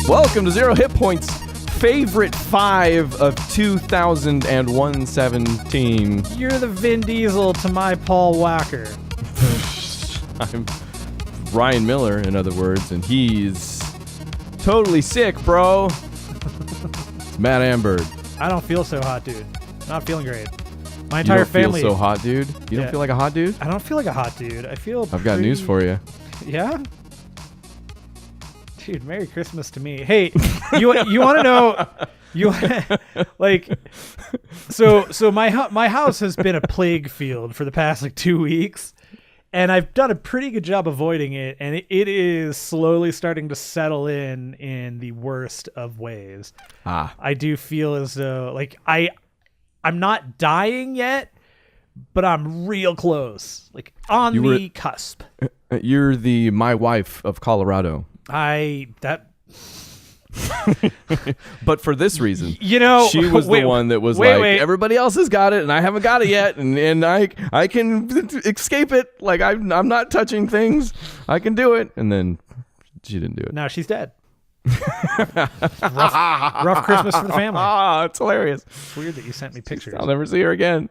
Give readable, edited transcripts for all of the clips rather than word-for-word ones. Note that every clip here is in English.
Welcome to Zero Hit Points, favorite 5 of 2017. You're the Vin Diesel to my Paul Walker. I'm Ryan Miller, in other words, and he's totally sick, bro. It's Matt Amberg. I don't feel so hot, dude. Not feeling great. My entire family. You don't feel so hot, dude? You don't feel like a hot dude? I don't feel like a hot dude. I feel I've got news for you. Yeah? Dude, Merry Christmas to me. Hey, you want to know? So my house has been a plague field for the past 2 weeks, and I've done a pretty good job avoiding it, and it is slowly starting to settle in the worst of ways. I do feel as though I'm not dying yet, but I'm real close, on the cusp. You're the my wife of Colorado. But for this reason, she was the one that was everybody else has got it and I haven't got it yet, and I can escape it. I'm not touching things. I can do it. And then she didn't do it. Now she's dead. rough Christmas for the family. It's hilarious. It's weird that you sent me pictures. I'll never see her again.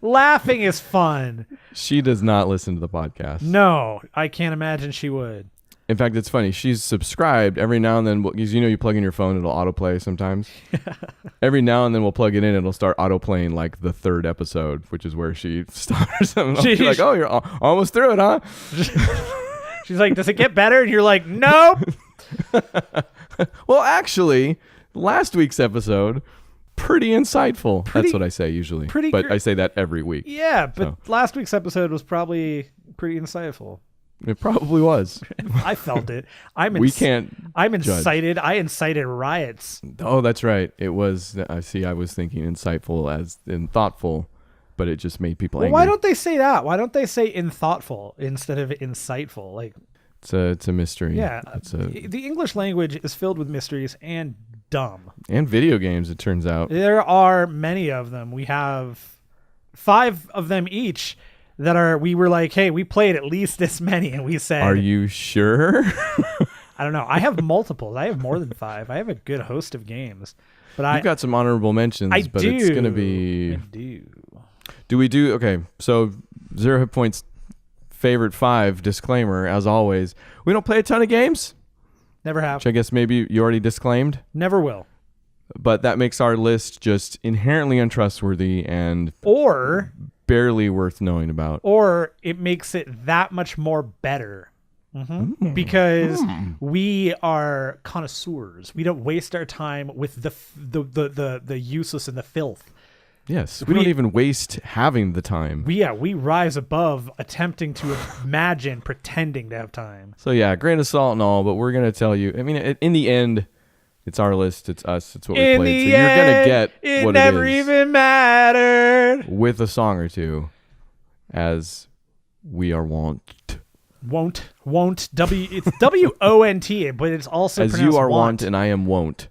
Laughing is fun. She does not listen to the podcast. No, I can't imagine she would. In fact, it's funny. She's subscribed every now and then. Because you plug in your phone, it'll autoplay sometimes. Every now and then we'll plug it in, it'll start autoplaying the 3rd episode, which is where she starts. She's like, oh, you're almost through it, huh? She's like, does it get better? And you're like, nope. Well, actually, last week's episode, pretty insightful. That's what I say usually. But I say that every week. Yeah, but last week's episode was probably pretty insightful. It probably was. I felt it. I'm incited. I incited riots. Oh, that's right. It was. I was thinking insightful as in thoughtful, but it just made people angry. Why don't they say that? Why don't they say inthoughtful instead of insightful? It's a mystery. Yeah. The English language is filled with mysteries and dumb. And video games, it turns out. There are many of them. We have 5 of them each. We were like, hey, we played at least this many, and we said, are you sure? I don't know. I have multiples. I have more than 5. I have a good host of games. But You've got some honorable mentions, it's going to be... I do. Do we do... Okay, so 0 Hit Points favorite 5, disclaimer, as always. We don't play a ton of games. Never have. Which I guess maybe you already disclaimed. Never will. But that makes our list just inherently untrustworthy and... Or... barely worth knowing about. Or it makes it that much more better. Mm-hmm. Because we are connoisseurs. We don't waste our time with the useless and the filth. Yes, we don't even waste having the time. We rise above attempting to imagine pretending to have time. So yeah, grain of salt and all, but we're going to tell you, in the end, it's our list, it's us, it's what we played. So you're going to get what it is. It never even mattered. With a song or two, as we are wont. Won't. It's W-O-N-T, but it's also as pronounced you are want. And I am won't.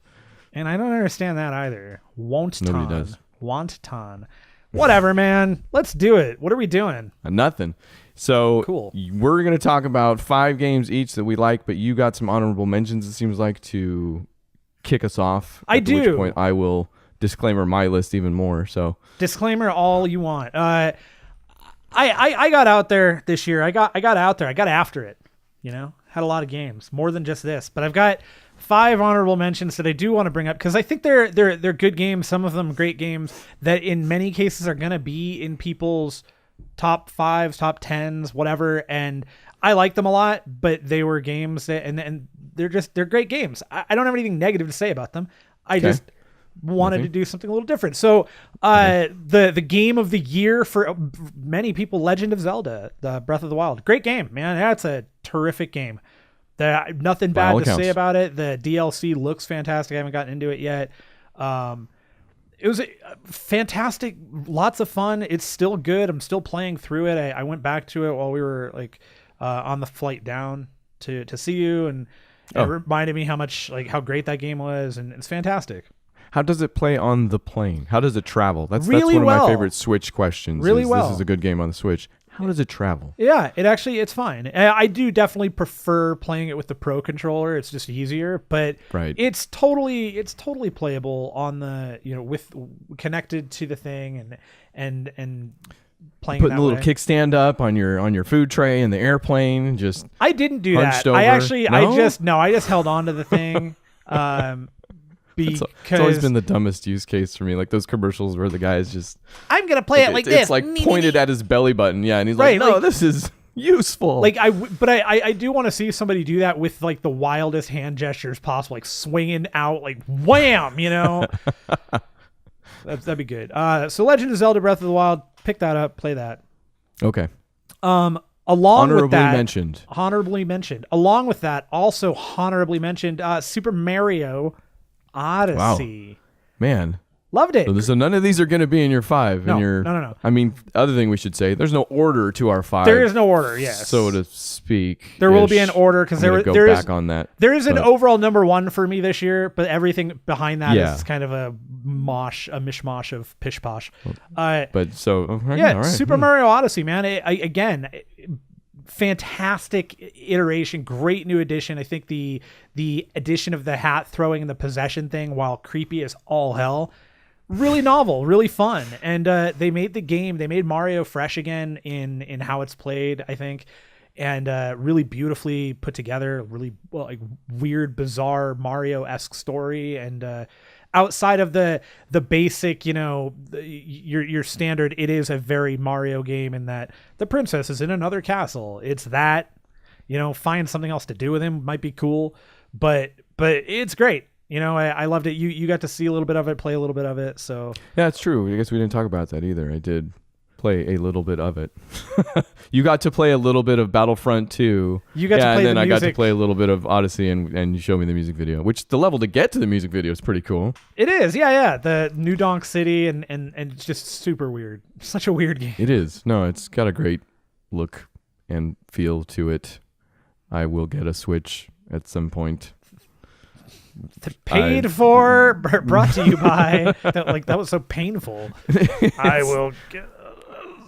And I don't understand that either. Won't-ton. Nobody does. Want-ton. Whatever, man. Let's do it. What are we doing? Nothing. So cool. We're going to talk about 5 games each that we like, but you got some honorable mentions, it seems like, to kick us off. I do. At which point I will disclaimer my list even more. So disclaimer all you want. I got out there this year. I got out there. I got after it. Had a lot of games, more than just this. But I've got 5 honorable mentions that I do want to bring up because I think they're good games. Some of them great games that in many cases are going to be in people's top 5s, top 10s, whatever. And I like them a lot, but they were games that and they're great games. I don't have anything negative to say about them. I just wanted to do something a little different. So the game of the year for many people, Legend of Zelda, the Breath of the Wild. Great game, man. That's a terrific game. Nothing bad to say about it. The DLC looks fantastic. I haven't gotten into it yet. It was fantastic. Lots of fun. It's still good. I'm still playing through it. I went back to it while we were on the flight down to see you, and it reminded me how great that game was, and it's fantastic. How does it play on the plane? How does it travel? That's really one of well. my favorite Switch questions. Really well. This is a good game on the Switch. How does it travel? Yeah, it's fine. I do definitely prefer playing it with the Pro controller. It's just easier, but it's totally playable on the, with connected to the thing and playing putting the little kickstand up on your food tray in the airplane. Just I didn't do that. Over. I just held on to the thing. It's always been the dumbest use case for me. Like those commercials where the guy's just, I'm going to play it like this. It's like pointed at his belly button. Yeah. And he's like, no, this is useful. Like I do want to see somebody do that with like the wildest hand gestures possible, like swinging out, like wham, that'd be good. So Legend of Zelda Breath of the Wild, pick that up, play that. Okay. Honorably mentioned. Along with that, also honorably mentioned, Super Mario Odyssey. Wow. Man. Loved it. So none of these are going to be in your 5. No. I mean, other thing we should say, there's no order to our 5. There is no order, yes. So to speak. There will be an order because there is on that. There is an overall number 1 for me this year, but everything behind that is kind of a mishmash of pish posh. All right. Super Mario Odyssey, man. Again, fantastic iteration, great new addition. I think the addition of the hat throwing and the possession thing, while creepy as all hell, really novel, really fun. And they made Mario fresh again in how it's played, I think, and really beautifully put together, really weird, bizarre Mario-esque story. And outside of the basic, your standard, it is a very Mario game in that the princess is in another castle. It's that, find something else to do with him might be cool, but it's great. I loved it. You got to see a little bit of it, play a little bit of it. So yeah, it's true. I guess we didn't talk about that either. I did play a little bit of it. You got to play a little bit of Battlefront 2. You got to play and then the I music. got to play a little bit of Odyssey, and you showed me the music video, which the level to get to the music video is pretty cool. It is, yeah. The New Donk City and it's just super weird. Such a weird game. It is. No, it's got a great look and feel to it. I will get a Switch at some point. Brought to you by that was so painful. I will get a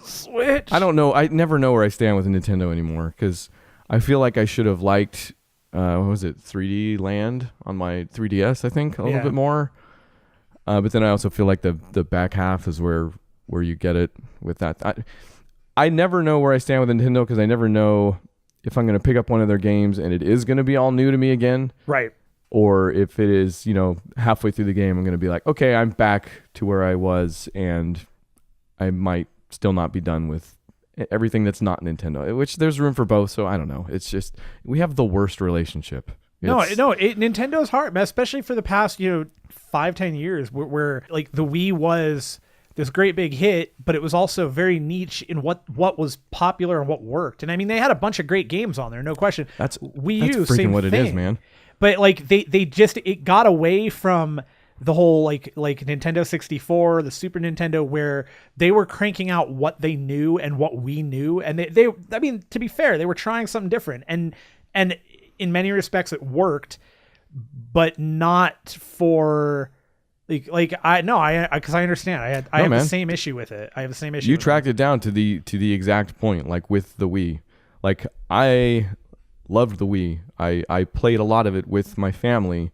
Switch. I don't know. I never know where I stand with Nintendo anymore because I feel like I should have liked what was it, 3D Land on my 3DS, I think, a little bit more. But then I also feel like the back half is where you get it with that. I never know where I stand with Nintendo because I never know if I'm going to pick up one of their games and it is going to be all new to me again. Right. Or if it is, halfway through the game, I'm going to be like, okay, I'm back to where I was, and I might still not be done with everything that's not Nintendo, which there's room for both. So I don't know. It's just, we have the worst relationship. Nintendo's hard, especially for the past, 5-10 years where like the Wii was this great big hit, but it was also very niche in what was popular and what worked. And I mean, they had a bunch of great games on there, no question. That's freaking same what thing. It is, man. But like it got away from the whole like Nintendo 64, the Super Nintendo, where they were cranking out what they knew and what we knew, and they I mean, to be fair, they were trying something different, and in many respects it worked, but not for because I understand. I have the same issue with it. I have the same issue. You tracked it down to the exact point, like with the Wii. Like I loved the Wii. I played a lot of it with my family,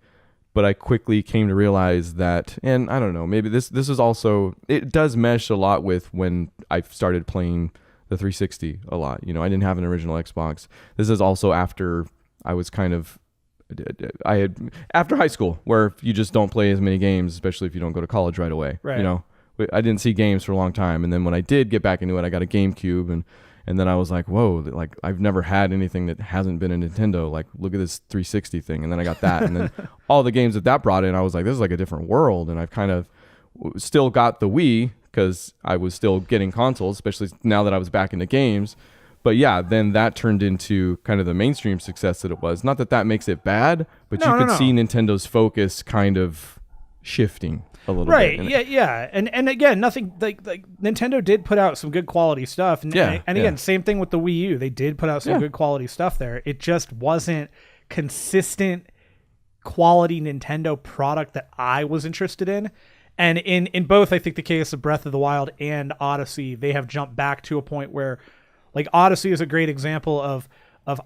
but I quickly came to realize that, and I don't know, maybe this is also, it does mesh a lot with when I started playing the 360 a lot. I didn't have an original Xbox. This is also after I was after high school, where you just don't play as many games, especially if you don't go to college right away. Right. I didn't see games for a long time, and then when I did get back into it, I got a GameCube, and then I was like, whoa, like I've never had anything that hasn't been a Nintendo. Like, look at this 360 thing. And then I got that. And then all the games that brought in, I was like, this is like a different world. And I've kind of still got the Wii because I was still getting consoles, especially now that I was back into games. But yeah, then that turned into kind of the mainstream success that it was. Not that makes it bad, but you could see Nintendo's focus kind of shifting a little bit. Right. Yeah. And again, nothing like Nintendo did put out some good quality stuff. And again, same thing with the Wii U. They did put out some good quality stuff there. It just wasn't consistent quality Nintendo product that I was interested in. And in both, I think the case of Breath of the Wild and Odyssey, they have jumped back to a point where Like Odyssey is a great example of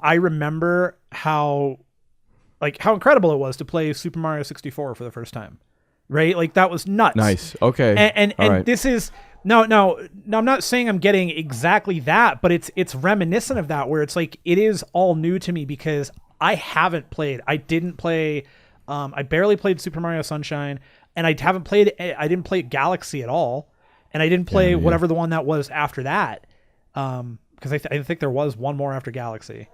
I remember how incredible it was to play Super Mario 64 for the first time. Right? Like that was nuts. Nice. Okay. And right. This is no, I'm not saying I'm getting exactly that, but it's reminiscent of that, where it's like it is all new to me because I didn't play I barely played Super Mario Sunshine, and I didn't play Galaxy at all, and I didn't play whatever the one that was after that. Because I think there was one more after Galaxy.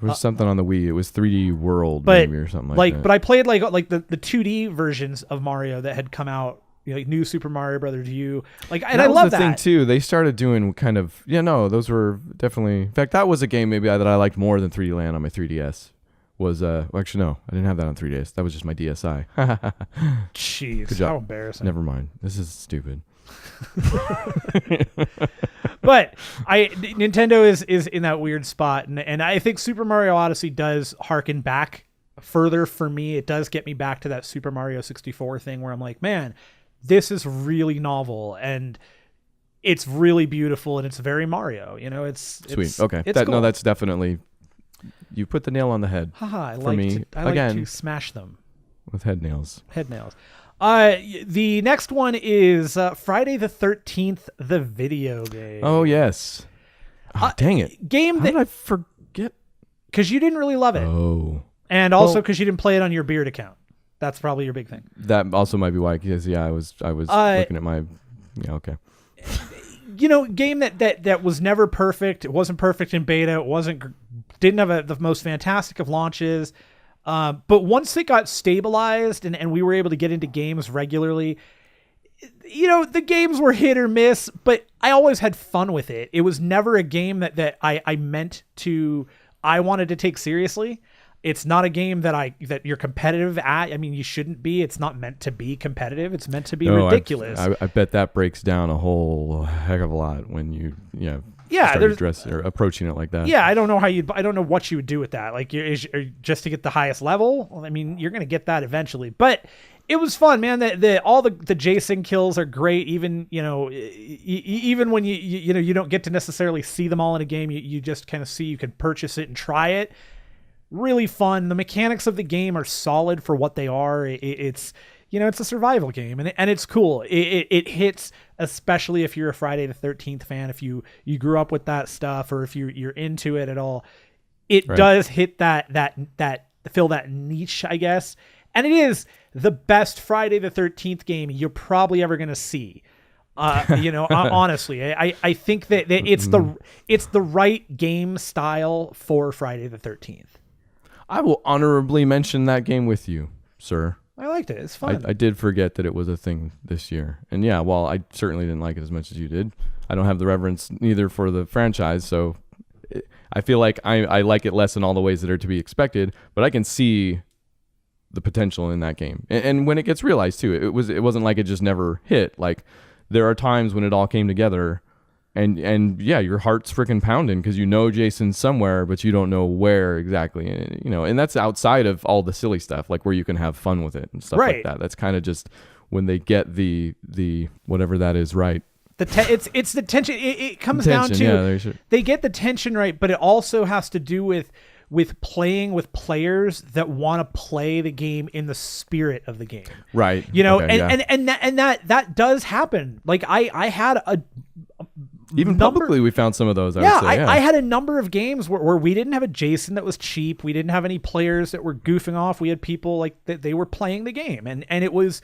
There was something on the Wii. It was 3D World maybe or something like that. But I played like the 2D versions of Mario that had come out, like New Super Mario Brothers U. Like, and I love that. That was the thing too. They started doing kind of those were definitely. In fact, that was a game maybe that I liked more than 3D Land on my 3DS. Was actually no, I didn't have that on 3DS. That was just my DSi. Jeez, how embarrassing. Never mind. This is stupid. But Nintendo is in that weird spot, and I think Super Mario Odyssey does harken back further for me. It does get me back to that Super Mario 64 thing where I'm like, man, this is really novel and it's really beautiful and it's very Mario. It's sweet. Okay, it's cool. No, that's definitely, you put the nail on the head. I like to smash them with head nails. The next one is Friday the 13th, the video game. Oh, yes. Dang it. How did I forget? Because you didn't really love it. Oh. And also because you didn't play it on your Beard account. That's probably your big thing. That also might be why, because, I was looking at my... Yeah, okay. Game that was never perfect. It wasn't perfect in beta. Didn't have the most fantastic of launches. But once it got stabilized and we were able to get into games regularly, the games were hit or miss, but I always had fun with it. It was never a game that I wanted to take seriously. It's not a game that you're competitive at. I mean, you shouldn't be. It's not meant to be competitive. It's meant to be ridiculous. I bet that breaks down a whole heck of a lot when you start approaching it like that. Yeah, I don't know what you would do with that. Like, just to get the highest level. Well, I mean, you're gonna get that eventually, but it was fun, man. All the Jason kills are great. Even even when you don't get to necessarily see them all in a game, you just kind of see, you can purchase it and try it. Really fun. The mechanics of the game are solid for what they are. It's a survival game, and it's cool. It hits, especially if you're a Friday the 13th fan, if you grew up with that stuff, or if you're into it at all. It does hit that fill that niche, I guess. And it is the best Friday the 13th game you're probably ever going to see. Honestly, I think that it's the right game style for Friday the 13th. I will honorably mention that game with you, sir. I liked it. It's fun. I did forget that it was a thing this year. And yeah, while I certainly didn't like it as much as you did, I don't have the reverence neither for the franchise, so I feel like I like it less in all the ways that are to be expected, but I can see the potential in that game. And when it gets realized too, it wasn't like it just never hit. Like, there are times when it all came together, and yeah, your heart's freaking pounding because Jason's somewhere, but you don't know where exactly. And that's outside of all the silly stuff, like where you can have fun with it and stuff like that. That's kind of just when they get the whatever that is right. It's the tension. It comes down to they get the tension right, but it also has to do with playing with players that want to play the game in the spirit of the game. Right. That does happen. Like I had even publicly we found some of those. I had a number of games where we didn't have a Jason that was cheap. We didn't have any players that were goofing off. We had people like that, they were playing the game, and it was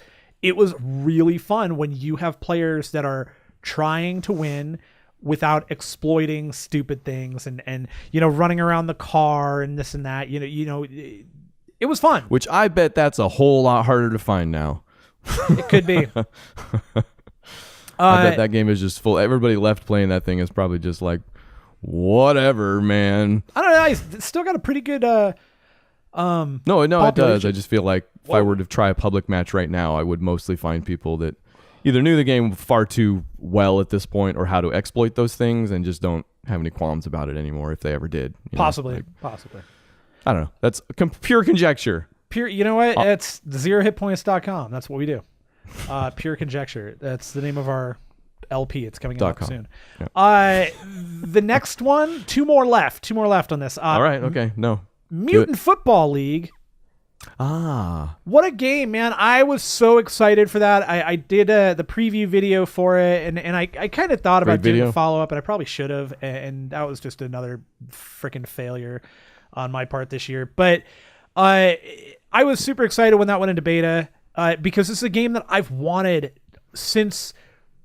really fun when you have players that are trying to win without exploiting stupid things and running around the car and this and that. It was fun. Which I bet that's a whole lot harder to find now. It could be. I bet that game is just full. Everybody left playing that thing is probably just like, whatever, man. I don't know. It's still got a pretty good No, it does. I just feel like if I were to try a public match right now, I would mostly find people that either knew the game far too well at this point or how to exploit those things and just don't have any qualms about it anymore if they ever did. Possibly. I don't know. That's pure conjecture. You know what? It's 0HP's.com. That's what we do. Pure conjecture. That's the name of our LP. It's coming out soon. Yeah. The next one, two more left on this. All right. Okay. No. Mutant Football League. What a game, man. I was so excited for that. I did the preview video for it, and I kind of thought about doing a follow-up, and I probably should have, and that was just another freaking failure on my part this year. But I was super excited when that went into beta because this is a game that I've wanted since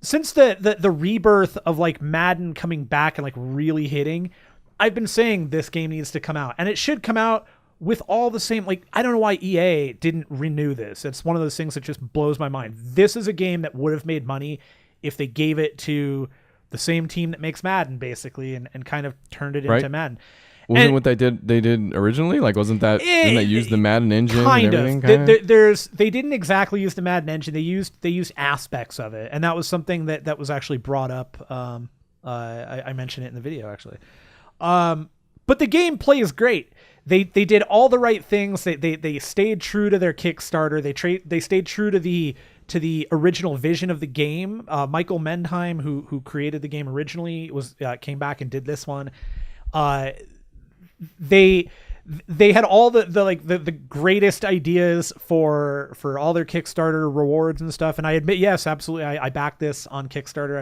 the rebirth of like Madden coming back and like really hitting. I've been saying this game needs to come out, and it should come out with all the same, like, I don't know why EA didn't renew this. It's one of those things that just blows my mind. This is a game that would have made money if they gave it to the same team that makes Madden, basically, and kind of turned it into Madden. Wasn't what they did originally? Like, didn't they use the Madden engine kind and everything? They didn't exactly use the Madden engine. They used aspects of it, and that was something that was actually brought up. I mentioned it in the video, actually. But the gameplay is great. They did all the right things. They stayed true to their Kickstarter. They stayed true to the original vision of the game. Michael Mendheim, who created the game originally, came back and did this one. They had all the greatest ideas for all their Kickstarter rewards and stuff. And I admit, yes, absolutely, I backed this on Kickstarter.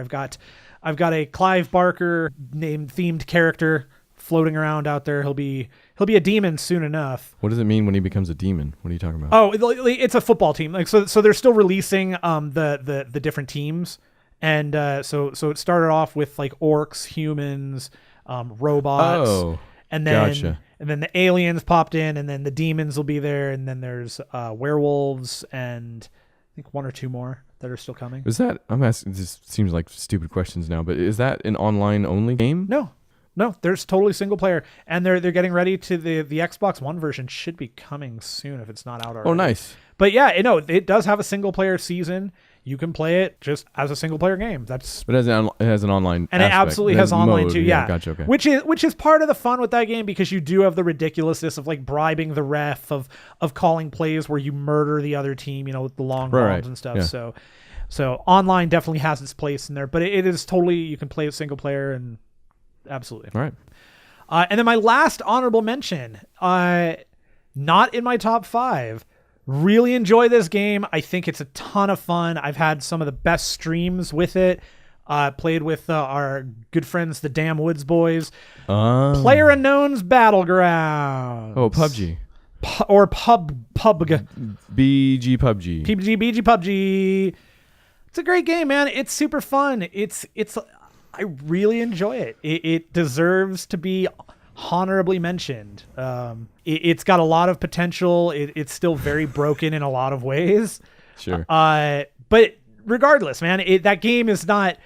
I've got a Clive Barker themed character floating around out there. He'll be a demon soon enough. What does it mean when he becomes a demon? What are you talking about? Oh, it's a football team. Like so they're still releasing the different teams, and so it started off with like orcs, humans, robots, and then the aliens popped in, and then the demons will be there, and then there's werewolves, and I think one or two more that are still coming. Is that, I'm asking, this seems like stupid questions now, but is that an online only game? No, there's totally single player, and they're getting ready to the Xbox One version should be coming soon if it's not out already. Oh, nice. But yeah, it does have a single player season. You can play it just as a single player game. But it has an online and aspect. It absolutely has online mode. too. Yeah, gotcha. Okay. Which is part of the fun with that game, because you do have the ridiculousness of like bribing the ref, of calling plays where you murder the other team, with the long bombs and stuff. Yeah. So online definitely has its place in there, but it is totally, you can play it single player, and absolutely. All right. And then my last honorable mention, not in my top 5. Really enjoy this game. I think it's a ton of fun. I've had some of the best streams with it. Played with our good friends, the Damn Woods Boys. PlayerUnknown's Battlegrounds. Oh, PUBG. Or PUBG. BG PUBG. BG PUBG. It's a great game, man. It's super fun. I really enjoy it. It deserves to be honorably mentioned. It's got a lot of potential. It's still very broken in a lot of ways. Sure. But regardless, man, that game is not.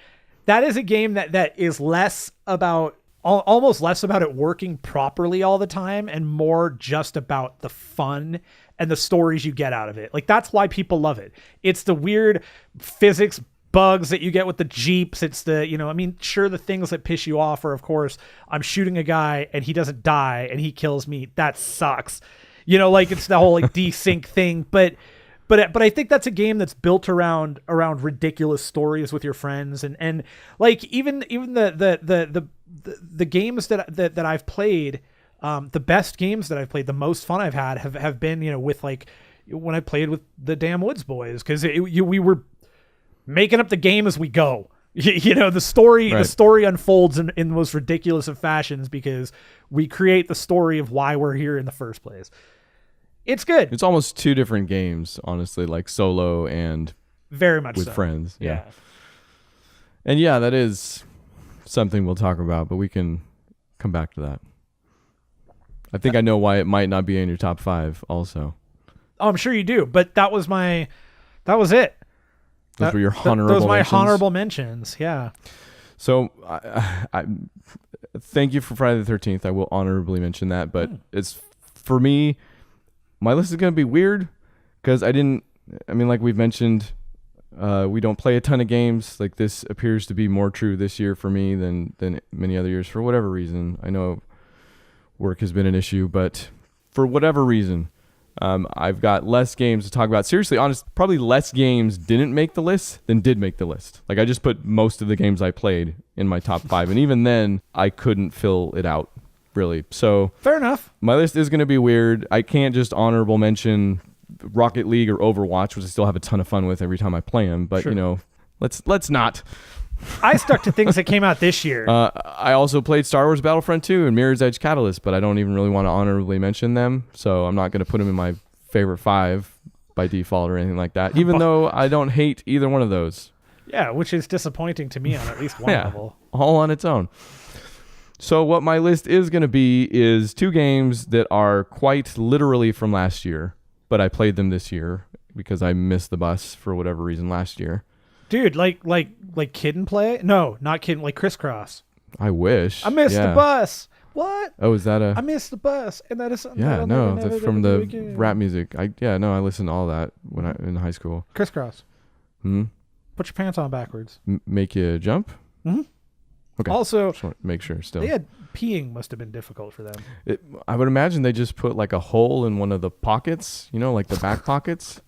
That is a game that is almost less about it working properly all the time, and more just about the fun and the stories you get out of it. Like, that's why people love it. It's the weird physics bugs that you get with the Jeeps. It's the, sure, the things that piss you off are, of course, I'm shooting a guy and he doesn't die and he kills me. That sucks. It's the whole like desync thing. But I think that's a game that's built around ridiculous stories with your friends, and like even the games that I've played, the best games that I've played, the most fun I've had have been with like when I played with the Damn Woods Boys, because we were making up the game as we go. The story unfolds in the most ridiculous of fashions, because we create the story of why we're here in the first place. It's good. It's almost two different games, honestly, like solo and very much with so. Friends. Yeah. And yeah, that is something we'll talk about, but we can come back to that. I think I know why it might not be in your top 5 also. Oh, I'm sure you do, but that was it. Those were your honorable mentions? Those my honorable mentions, yeah. So I thank you for Friday the 13th. I will honorably mention that, but it's, for me, my list is going to be weird because like we've mentioned, we don't play a ton of games. Like, this appears to be more true this year for me than many other years for whatever reason. I know work has been an issue, but for whatever reason, I've got less games to talk about. Seriously, honest, probably less games didn't make the list than did make the list. Like, I just put most of the games I played in my top 5, and even then, I couldn't fill it out, really. So fair enough. My list is going to be weird. I can't just honorable mention Rocket League or Overwatch, which I still have a ton of fun with every time I play them. But, sure. Let's not. I stuck to things that came out this year. I also played Star Wars Battlefront 2 and Mirror's Edge Catalyst, but I don't even really want to honorably mention them, so I'm not going to put them in my favorite 5 by default or anything like that, even though I don't hate either one of those. Yeah, which is disappointing to me on at least one level. All on its own. So what my list is going to be is 2 games that are quite literally from last year, but I played them this year because I missed the bus for whatever reason last year. Dude, like Kid and Play? No, not Kid, like Crisscross. I wish. I missed the bus. What? Oh, is that I missed the bus, and that is something. Yeah, no, that's from the rap music. I listened to all that when I in high school. Crisscross. Hmm. Put your pants on backwards. Make you jump. Hmm. Okay. Also, just want to make sure. Still, peeing must have been difficult for them. I would imagine they just put like a hole in one of the pockets, like the back pockets,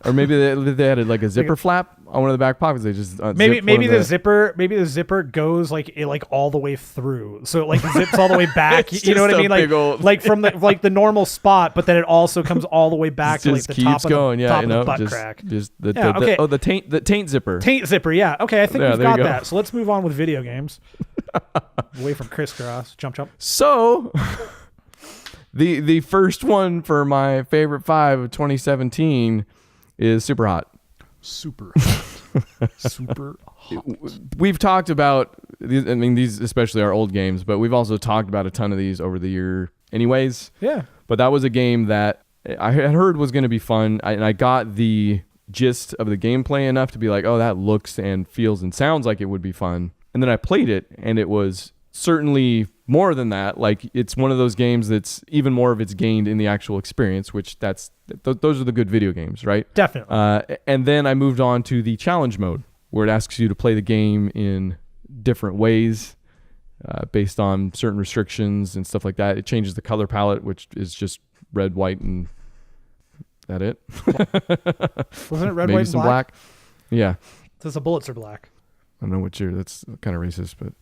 or maybe they had like a zipper flap on one of the back pockets. They just maybe the zipper goes like all the way through, so it like zips all the way back. You know what I mean? Like from the normal spot, but then it also comes all the way back to like the top of the butt crack. Just the taint zipper. Taint zipper. Yeah. Okay. I think we've got that. So let's move on with video games. Away from Crisscross. Jump. So, the first one for my favorite 5 of 2017 is Super Hot. Super hot. Super hot. We've talked about these. I mean, these especially are old games, but we've also talked about a ton of these over the year anyways. Yeah. But that was a game that I had heard was going to be fun, and I got the gist of the gameplay enough to be like, oh, that looks and feels and sounds like it would be fun. And then I played it, and it was certainly more than that. Like, it's one of those games that's even more of it's gained in the actual experience, which those are the good video games, right? Definitely. And then I moved on to the challenge mode, where it asks you to play the game in different ways based on certain restrictions and stuff like that. It changes the color palette, which is just red, white, and that it. Wasn't it red, maybe white, and some black? Yeah. Because the bullets are black. I don't know what that's kind of racist, but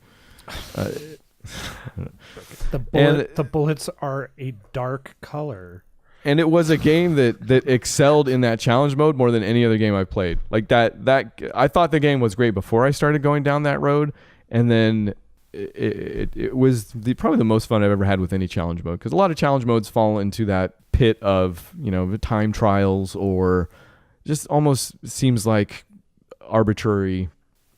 the bullets are a dark color. And it was a game that excelled in that challenge mode more than any other game I played. Like that I thought the game was great before I started going down that road, and then it was probably the most fun I've ever had with any challenge mode, because a lot of challenge modes fall into that pit of time trials, or just almost seems like arbitrary.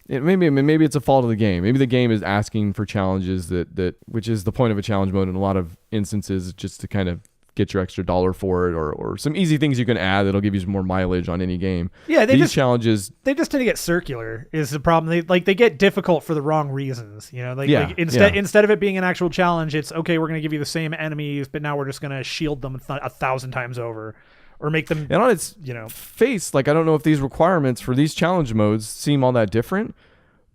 Maybe it's a fault of the game. Maybe the game is asking for challenges that which is the point of a challenge mode in a lot of instances, just to kind of get your extra $1 for it, or some easy things you can add that'll give you some more mileage on any game. Yeah, challenges they just tend to get circular is the problem. They get difficult for the wrong reasons. Instead of it being an actual challenge, it's okay. We're going to give you the same enemies, but now we're just going to shield them 1,000 times over. Or make them, and on its face, like, I don't know if these requirements for these challenge modes seem all that different,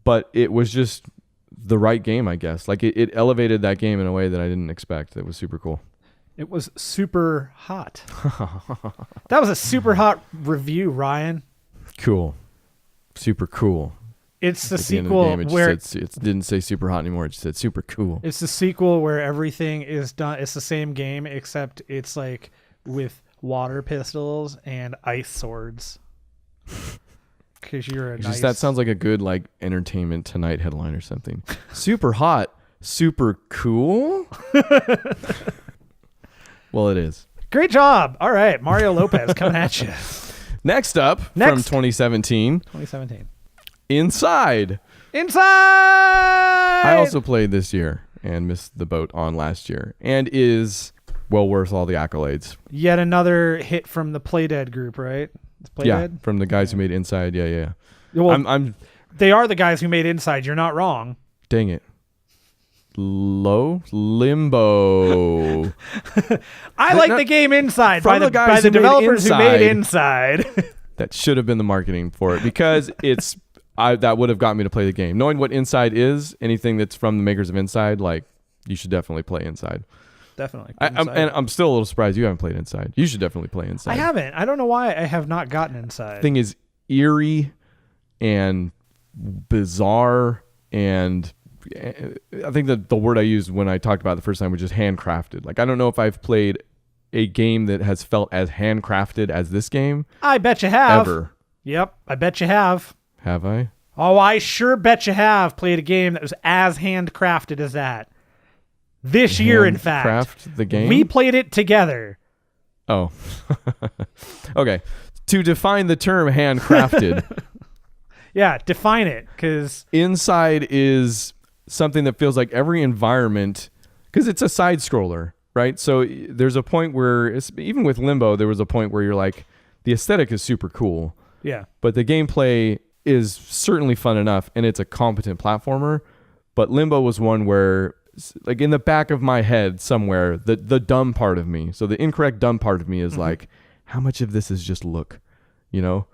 but it was just the right game, I guess. Like, it elevated that game in a way that I didn't expect. That was super cool. It was super hot. That was a super hot review, Ryan. Cool. Super cool. It's the sequel where it didn't say super hot anymore. It just said super cool. It's the sequel where everything is done. It's the same game, except it's like with water pistols and ice swords. Because you're a nice... That sounds like a good Entertainment Tonight headline or something. Super hot, super cool. Well, it is. Great job. All right, Mario Lopez coming at you. Next up from 2017. Inside. I also played this year and missed the boat on last year, and is well worth all the accolades. Yet another hit from the Playdead group, right? Playdead? From the guys who made Inside. Yeah. Well, they are the guys who made Inside. You're not wrong. Dang it. Limbo. I like the game Inside by the developers who made Inside. That should have been the marketing for it, because that would have got me to play the game. Knowing what Inside is, anything that's from the makers of Inside, you should definitely play Inside. definitely. And I'm still a little surprised you haven't played Inside. You should definitely play Inside. I haven't. I don't know why I have not gotten Inside. Thing is eerie and bizarre, and I think that the word I used when I talked about it the first time was just handcrafted. Like, I don't know if I've played a game that has felt as handcrafted as this game. I bet you have. Ever. Yep, I bet you have. Have I? Oh, I sure bet you have played a game that was as handcrafted as that. This year, in fact. Craft the game? We played it together. Oh. Okay. To define the term handcrafted. Yeah, define it, because Inside is something that feels like every environment, because it's a side scroller, right? So there's a point where, even with Limbo, there was a point where you're like, the aesthetic is super cool. Yeah. But the gameplay is certainly fun enough, and it's a competent platformer. But Limbo was one where, like, in the back of my head somewhere, the dumb part of me, so the incorrect dumb part of me is like, how much of this is just look, you know?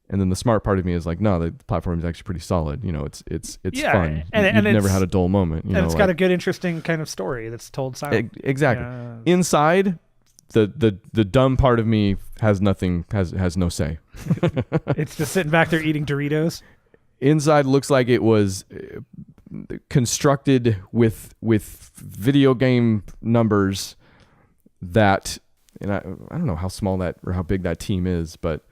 And then the smart part of me is like, no, the platform is actually pretty solid. You know, it's fun. And you've never had a dull moment. You know, it's got a good, interesting kind of story that's told silently. Exactly. Inside, the dumb part of me has nothing, has no say. It's just sitting back there eating Doritos. Inside looks like it was constructed with video game numbers that, and I don't know how small that or how big that team is, but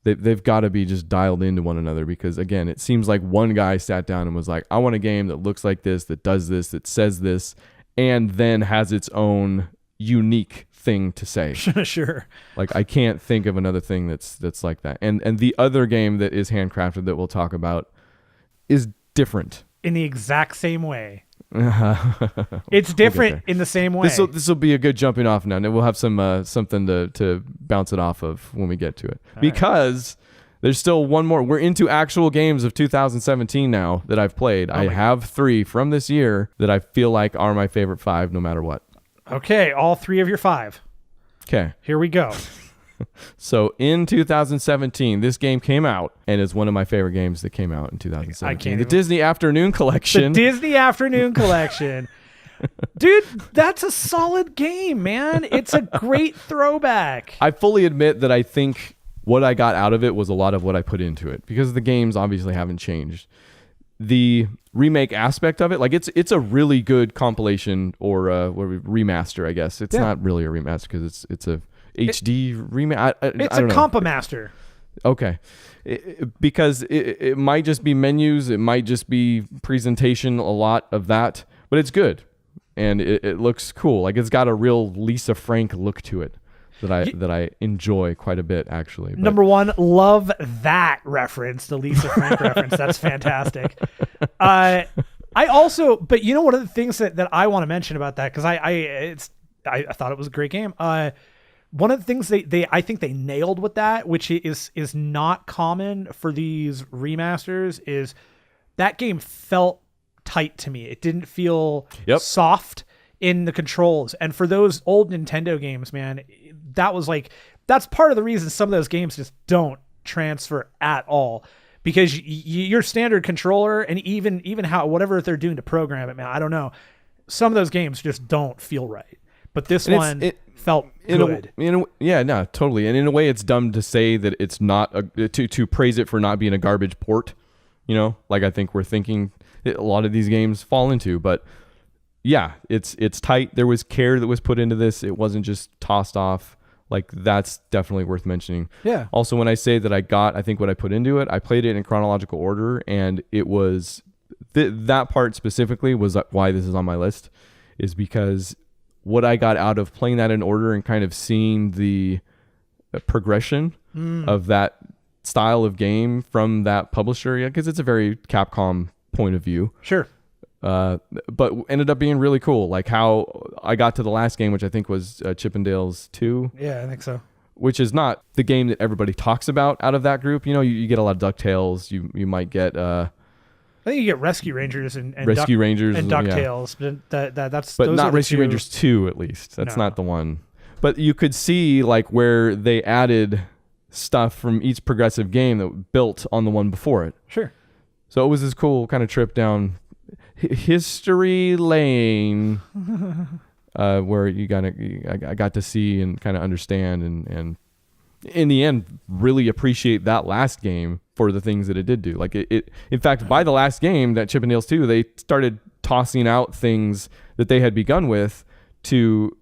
they've got to be just dialed into one another, because again, it seems like one guy sat down and was like, I want a game that looks like this, that does this, that says this, and then has its own unique thing to say. Sure. Like, I can't think of another thing that's like that. And the other game that is handcrafted that we'll talk about is different. In the exact same way. It's different in the same way. This will be a good jumping off now, and we'll have some something to bounce it off of when we get to it. Because there's still one more. We're into actual games of 2017 now that I've played. I have 3 from this year that I feel like are my favorite 5 no matter what. Okay, all 3 of your 5. Okay. Here we go. So in 2017, this game came out, and is one of my favorite games that came out in 2017. The Disney Afternoon Collection. The Disney Afternoon Collection. Dude, that's a solid game, man. It's a great throwback. I fully admit that I think what I got out of it was a lot of what I put into it, because the games obviously haven't changed. The remake aspect of it, like, it's a really good compilation or remaster, I guess. It's not really a remaster because it's a HD remake. It's a Compa-master. Okay. Because it might just be menus, it might just be presentation, a lot of that, but it's good. And it looks cool. Like, it's got a real Lisa Frank look to it that I enjoy quite a bit, actually. But number 1, love that reference, the Lisa Frank reference. That's fantastic. I also, but you know, one of the things that I want to mention about that, because I thought it was a great game. One of the things I think they nailed with that, which is not common for these remasters, is that game felt tight to me. It didn't feel soft in the controls. And for those old Nintendo games, man, that's part of the reason some of those games just don't transfer at all. Because your standard controller, and even how whatever they're doing to program it, man, I don't know. Some of those games just don't feel right. But this one felt good. Yeah, no, totally. And in a way, it's dumb to say that it's not to praise it for not being a garbage port. You know, like, I think we're thinking a lot of these games fall into. But yeah, it's tight. There was care that was put into this. It wasn't just tossed off. Like, that's definitely worth mentioning. Yeah. Also, when I say that I think what I put into it, I played it in chronological order, and it was that part specifically was why this is on my list, is because what I got out of playing that in order and kind of seeing the progression of that style of game from that publisher, because it's a very Capcom point of view. Sure. But ended up being really cool. Like, how I got to the last game, which I think was Chippendales 2. Yeah, I think so. Which is not the game that everybody talks about out of that group. You know, you get a lot of DuckTales. You might get... I think you get Rescue Rangers and Rangers and DuckTales. Yeah. That's but not Rescue Rangers 2, at least. That's not the one. But you could see, like, where they added stuff from each progressive game that built on the one before it. Sure. So it was this cool kind of trip down history lane. where I got to see and kind of understand and in the end really appreciate that last game for the things that it did do. Like it in fact, by the last game, that Chippendales 2, they started tossing out things that they had begun with to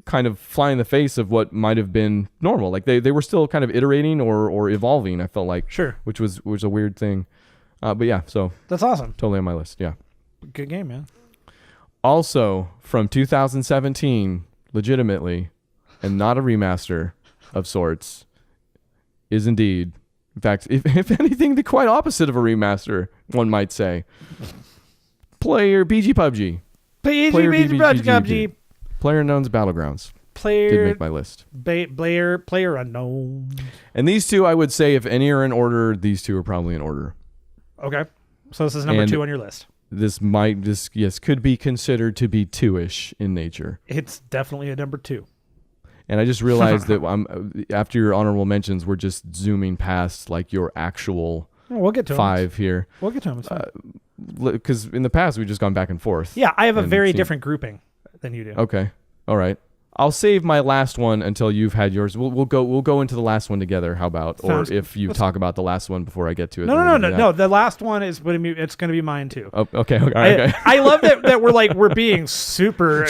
kind of fly in the face of what might have been normal. Like they were still kind of iterating or evolving, I felt like. Sure. Which was a weird thing. But yeah, so that's awesome. Totally on my list. Yeah. Good game, man. Also from 2017, legitimately, and not a remaster of sorts, is indeed, in fact, if anything, the quite opposite of a remaster, one might say. BG PUBG. PUBG. PlayerUnknown's Battlegrounds. Did make my list. PlayerUnknown. And these two, I would say, if any are in order, these two are probably in order. Okay. So this is number 2 on your list. This could be considered to be 2-ish in nature. It's definitely a number 2. And I just realized that after your honorable mentions, we're just zooming past like your actual we'll get to 5 here. We'll get to them. Because in the past, we've just gone back and forth. Yeah, I have a very different grouping than you do. Okay. All right. I'll save my last one until you've had yours. We'll go into the last one together. How about? Or if you talk about the last one before I get to it. No. The last one is it's going to be mine too. Oh, okay. Okay. I love that we're being super.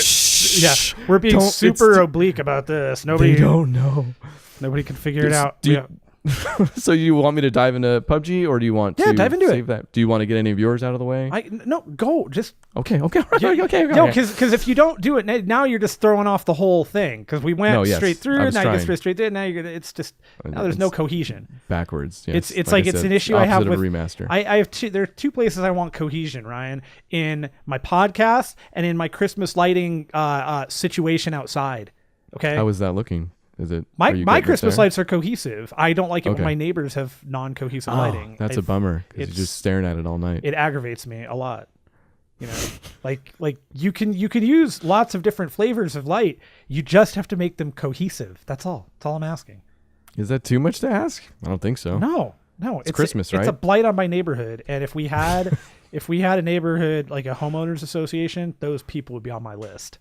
Yeah, we're being super oblique about this. Nobody. They don't know. Nobody can figure it out. So you want me to dive into PUBG, or do you want to dive into save that? Do you want to get any of yours out of the way? No, go. Just okay. No, because if you don't do it now, you're just throwing off the whole thing. Because we went straight through. Now you get straight through. Now it's just there's no cohesion. Backwards. Yes. It's like it's an issue I have with remaster. I have two. There are 2 places I want cohesion, Ryan, in my podcast and in my Christmas lighting situation outside. Okay. How is that looking? Is it my Christmas lights are cohesive? I don't like it when my neighbors have non-cohesive lighting. That's a bummer because you're just staring at it all night. It aggravates me a lot. You know, like you can use lots of different flavors of light. You just have to make them cohesive. That's all. That's all I'm asking. Is that too much to ask? I don't think so. No. It's Christmas, right? It's a blight on my neighborhood, and if we had a neighborhood like a homeowners association, those people would be on my list.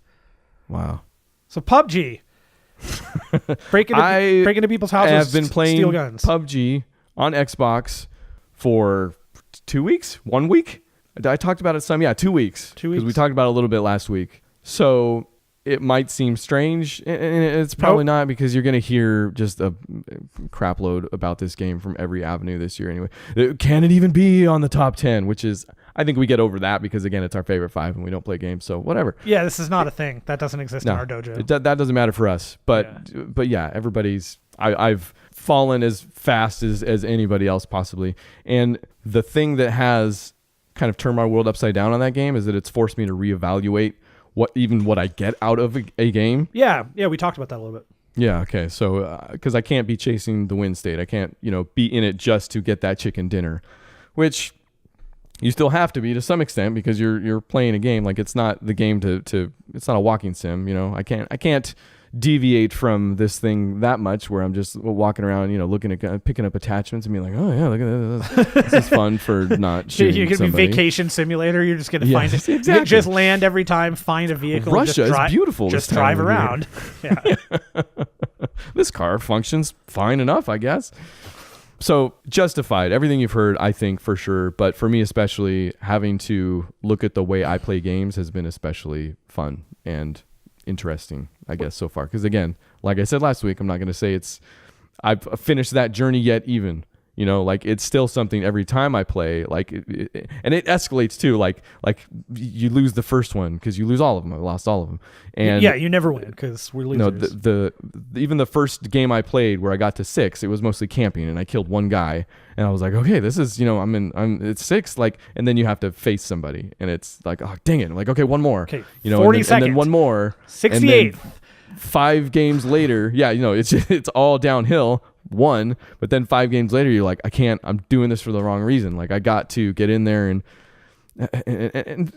Wow. So PUBG. breaking into people's houses. I have been playing steal guns. PUBG on Xbox for 2 weeks, 1 week. I talked about it some. Yeah, 2 weeks. 2 weeks. Because we talked about it a little bit last week. So it might seem strange, and it's probably not, because you're going to hear just a crap load about this game from every avenue this year anyway. Can it even be on the top 10? Which is, I think we get over that because, again, it's our favorite 5 and we don't play games, so whatever. Yeah, this is not a thing. That doesn't exist in our dojo. That doesn't matter for us. But yeah, everybody's... I've fallen as fast as anybody else possibly. And the thing that has kind of turned my world upside down on that game is that it's forced me to reevaluate what I get out of a game. Yeah, we talked about that a little bit. Yeah, okay. So, because I can't be chasing the win state. I can't, be in it just to get that chicken dinner, which you still have to be to some extent because you're playing a game. Like, it's not the game to it's not a walking sim, I can't deviate from this thing that much where I'm just walking around, looking at picking up attachments and being like, oh yeah, look at this. This is fun for not shooting You can somebody. be vacation simulator. You're just gonna find it. Exactly. You just land every time, find a vehicle. Russia is beautiful. Just drive around. Yeah. This car functions fine enough, I guess. So justified. Everything you've heard, I think, for sure. But for me especially, having to look at the way I play games has been especially fun and interesting, I guess, so far. Because again, like I said last week, I'm not going to say I've finished that journey yet even. It's still something every time I play, and it escalates too. Like you lose the first one because you lose all of them. I lost all of them. And yeah, you never win because we're losers. No, even the first game I played where I got to 6, it was mostly camping, and I killed one guy, and I was like, okay, this is it's 6, and then you have to face somebody, and it's like, oh dang it, I'm like, okay, one more, okay, 40 seconds, and then one more, 68. 5 games later, it's all downhill. But then 5 games later, you're like, I'm doing this for the wrong reason. Like, I got to get in there and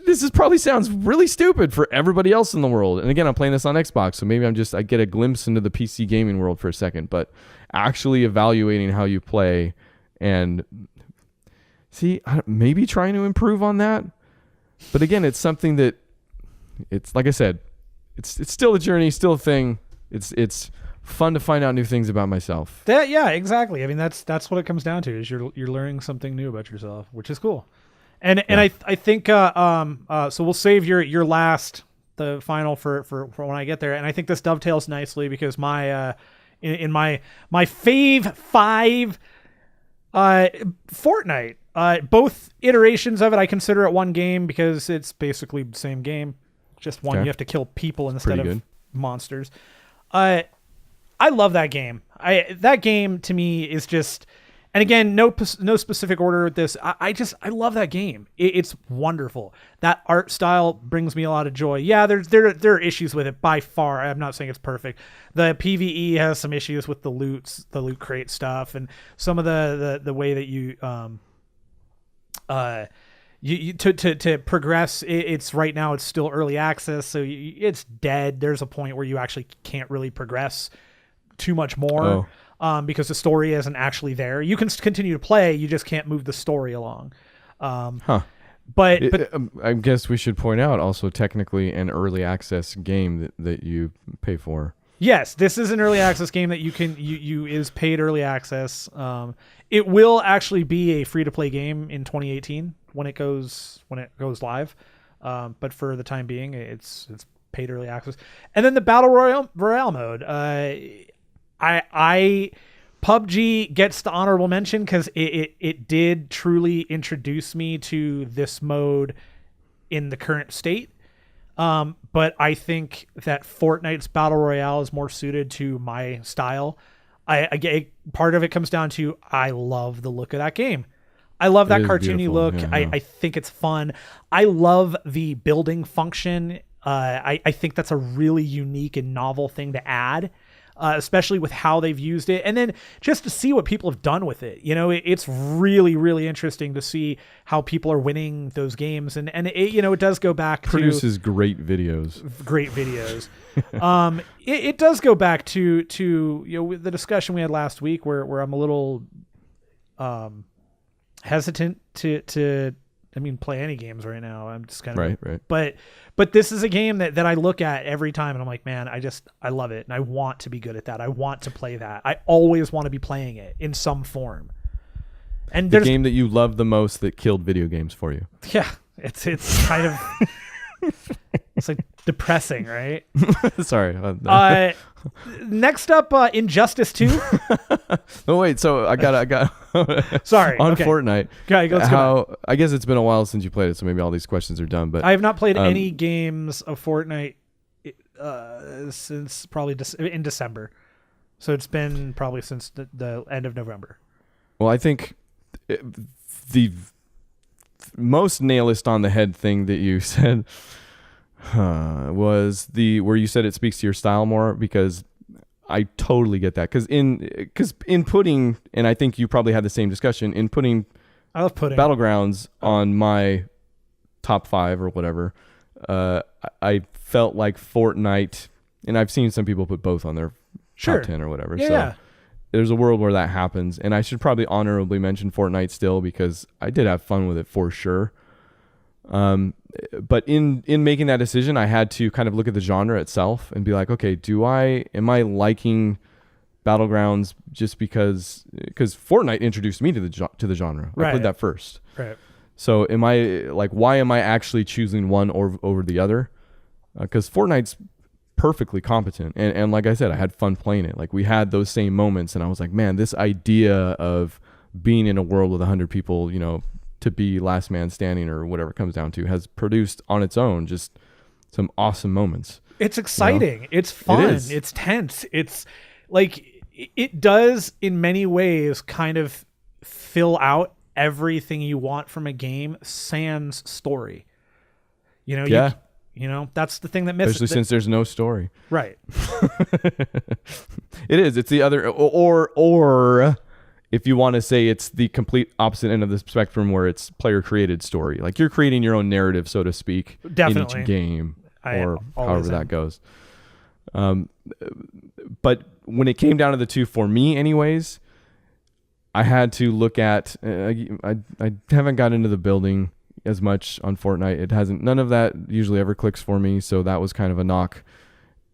this probably sounds really stupid for everybody else in the world. And again, I'm playing this on Xbox, so maybe I get a glimpse into the PC gaming world for a second, but actually evaluating how you play and maybe trying to improve on that. But again, it's something that it's, like I said, it's still a journey, still a thing. It's fun to find out new things about myself. Yeah, exactly. I mean, that's what it comes down to, is you're learning something new about yourself, which is cool. And I think so we'll save your last, the final for when I get there. And I think this dovetails nicely because my in my fave 5 Fortnite, both iterations of it, I consider it one game because it's basically the same game, just one. You have to kill people instead of monsters. I love that game. That game to me is just, and again, no specific order with this. I love that game. It's wonderful. That art style brings me a lot of joy. Yeah, there are issues with it by far. I'm not saying it's perfect. The PvE has some issues with the loot crate stuff, and some of the way that you to progress. It's right now it's still early access, so it's dead. There's a point where you actually can't really progress too much more. Because the story isn't actually there. You can continue to play, you just can't move the story along. But I guess we should point out also technically an early access game that you pay for. Yes, this is an early access game that you is paid early access. It will actually be a free to play game in 2018 when it goes live. But for the time being, it's paid early access. And then the Battle Royale mode. PUBG gets the honorable mention because it did truly introduce me to this mode in the current state. But I think that Fortnite's Battle Royale is more suited to my style. Part of it comes down to I love the look of that game. I love that cartoony look. Yeah. I think it's fun. I love the building function. I think that's a really unique and novel thing to add. Especially with how they've used it, and then just to see what people have done with it. It's really, really interesting to see how people are winning those games, and it does go back produces great videos. It does go back to the discussion we had last week, where I'm a little hesitant to play any games right now. I'm just kind of right. But this is a game that I look at every time and I'm like, man, I love it and I want to be good at that. I want to play that. I always want to be playing it in some form. And the game that you love the most that killed video games for you. Yeah, it's kind of it's like depressing, right? Sorry. Next up, Injustice 2. Oh wait, so I got sorry on Fortnite. Okay, let's go. I guess it's been a while since you played it, so maybe all these questions are done. But I have not played any games of Fortnite since probably in December, so it's been probably since the end of November. Well, I think the most nailist on the head thing that you said was where you said it speaks to your style more, because I totally get that. Because in putting, and I think you probably had the same discussion, in putting I love pudding. Battlegrounds on my top 5 or whatever, I felt like Fortnite, and I've seen some people put both on their top 10 or whatever. Yeah. There's a world where that happens, and I should probably honorably mention Fortnite still, because I did have fun with it for sure. But in making that decision, I had to kind of look at the genre itself and be like, okay, am I liking Battlegrounds just because Fortnite introduced me to the genre. Right. I played that first. Right. So why am I actually choosing one over the other? Because Fortnite's perfectly competent, and like I said, I had fun playing it. Like, we had those same moments, and I was like, man, this idea of being in a world with 100 people, to be last man standing or whatever it comes down to, has produced on its own just some awesome moments. It's exciting. It's fun. It's tense. It's like, it does in many ways kind of fill out everything you want from a game sans story. Yeah. That's the thing that misses. Especially since there's no story. Right. It is. It's the other, or if you want to say it's the complete opposite end of the spectrum, where it's player created story. Like, you're creating your own narrative, so to speak, definitely, in each game, or however that goes. But when it came down to the two, for me anyways, I had to look at, I haven't got into the building as much on Fortnite. It hasn't, none of that usually ever clicks for me. So that was kind of a knock.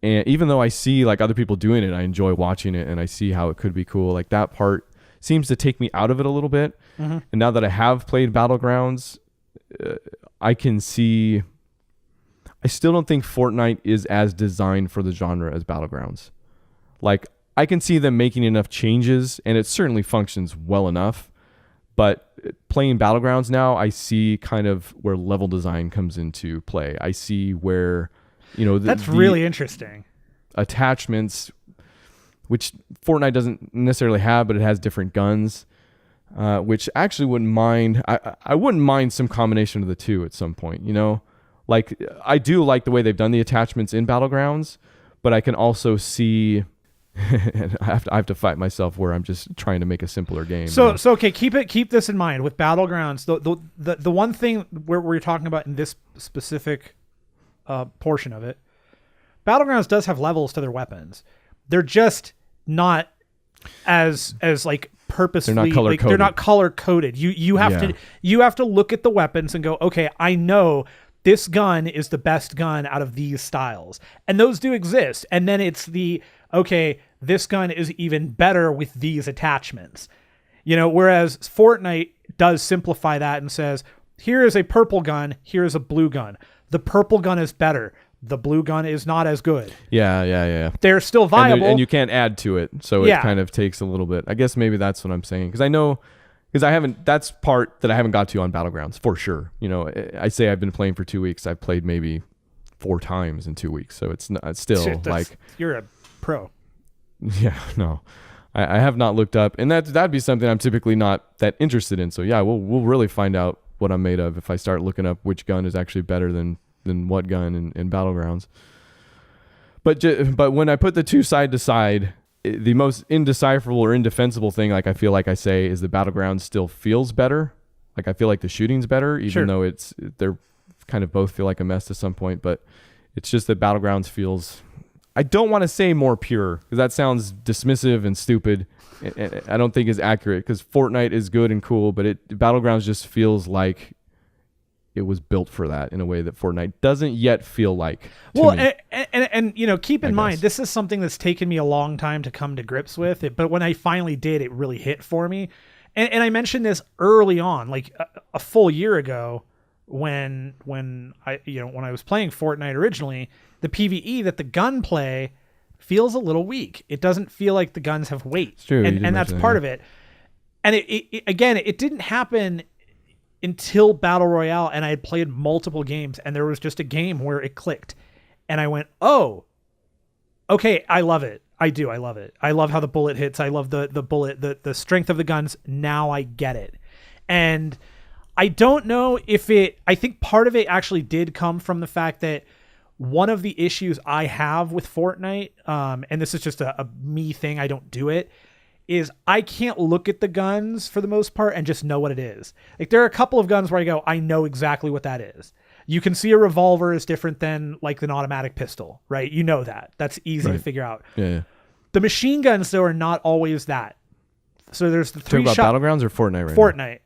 And even though I see like other people doing it, I enjoy watching it and I see how it could be cool. Like that part seems to take me out of it a little bit. And now that I have played Battlegrounds, I can see, I still don't think Fortnite is as designed for the genre as Battlegrounds. Like I can see them making enough changes and it certainly functions well enough, but playing Battlegrounds now, I see kind of where level design comes into play. I see where, that's really interesting. Attachments, which Fortnite doesn't necessarily have, but it has different guns, which actually wouldn't mind. I wouldn't mind some combination of the two at some point, Like I do like the way they've done the attachments in Battlegrounds, but I can also see and I have to fight myself where I'm just trying to make a simpler game. So okay, keep this in mind with Battlegrounds. The one thing where we're talking about in this specific portion of it, Battlegrounds does have levels to their weapons. They're just not as like purposefully. They're not color coded. You have to look at the weapons and go, okay, I know this gun is the best gun out of these styles, and those do exist. And then it's okay, this gun is even better with these attachments. Whereas Fortnite does simplify that and says, here is a purple gun, here is a blue gun. The purple gun is better. The blue gun is not as good. Yeah. They're still viable. And you can't add to it. So it kind of takes a little bit. I guess maybe that's what I'm saying. Because that's part that I haven't got to on Battlegrounds for sure. I say I've been playing for 2 weeks. I've played maybe 4 times in 2 weeks. So it's still like. You're a pro. Yeah, no. I have not looked up. And that'd be something I'm typically not that interested in. So yeah, we'll really find out what I'm made of if I start looking up which gun is actually better than what gun in Battlegrounds. But when I put the two side to side, the most indecipherable or indefensible thing, like I feel like I say, is the Battlegrounds still feels better. Like I feel like the shooting's better, even though they're kind of both feel like a mess to some point. But it's just that Battlegrounds feels, I don't want to say more pure because that sounds dismissive and stupid. And I don't think is accurate because Fortnite is good and cool, but Battlegrounds just feels like it was built for that in a way that Fortnite doesn't yet feel like. And keep in mind, this is something that's taken me a long time to come to grips with it. But when I finally did, it really hit for me. And I mentioned this early on, like a full year ago, when I was playing Fortnite originally, the PvE that the gunplay feels a little weak. It doesn't feel like the guns have weight. It's true, and that's part of it. And it didn't happen until Battle Royale, and I had played multiple games, and there was just a game where it clicked, and I went, "Oh, okay, I love it. I do. I love it. I love how the bullet hits. I love the bullet, the strength of the guns. Now I get it." And I don't know if I think part of it actually did come from the fact that one of the issues I have with Fortnite, and this is just a me thing, I don't do it, is I can't look at the guns for the most part and just know what it is. Like there are a couple of guns where I go, I know exactly what that is. You can see a revolver is different than like an automatic pistol, right? You know that. That's easy to figure out. Yeah. The machine guns though are not always that. So there's the three shot. Talking about Battlegrounds or Fortnite right Fortnite. Now?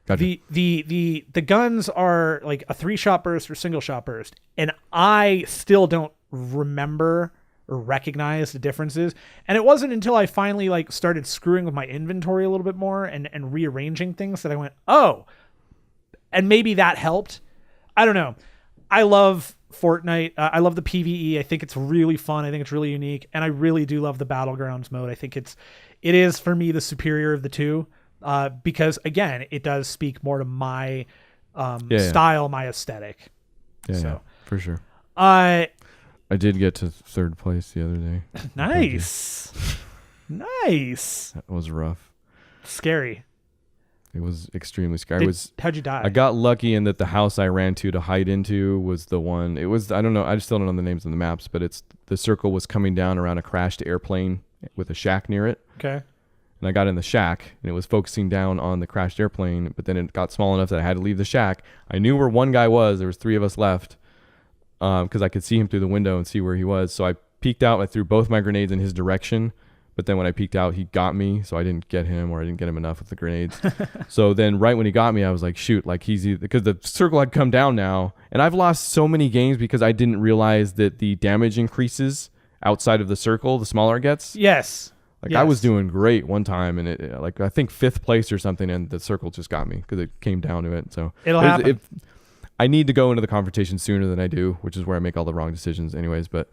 Gotcha. The guns are like a 3-shot burst or single shot burst, and I still don't remember or recognize the differences. And it wasn't until I finally like started screwing with my inventory a little bit more and rearranging things that I went, oh, and maybe that helped. I don't know. I love Fortnite. I love the PvE. I think it's really fun. I think it's really unique. And I really do love the Battlegrounds mode. I think it is for me the superior of the two. Because again, it does speak more to my style, my aesthetic. Yeah, for sure. I did get to 3rd place the other day. Nice. Nice. That was rough. Scary. It was extremely scary. How'd you die? I got lucky in that the house I ran to hide into was the one. It was, I don't know, I still don't know the names of the maps, but the circle was coming down around a crashed airplane with a shack near it. Okay. And I got in the shack, and it was focusing down on the crashed airplane, but then it got small enough that I had to leave the shack. I knew where one guy was. There was 3 of us left because I could see him through the window and see where he was. So I peeked out. I threw both my grenades in his direction, but then when I peeked out, he got me, so I didn't get him, or I didn't get him enough with the grenades. So then right when he got me, I was like, shoot, like because the circle had come down now, and I've lost so many games because I didn't realize that the damage increases outside of the circle, the smaller it gets. Yes. Like I was doing great one time, and it like I think 5th place or something, and the circle just got me because it came down to it. So it'll happen. I need to go into the confrontation sooner than I do, which is where I make all the wrong decisions, anyways. But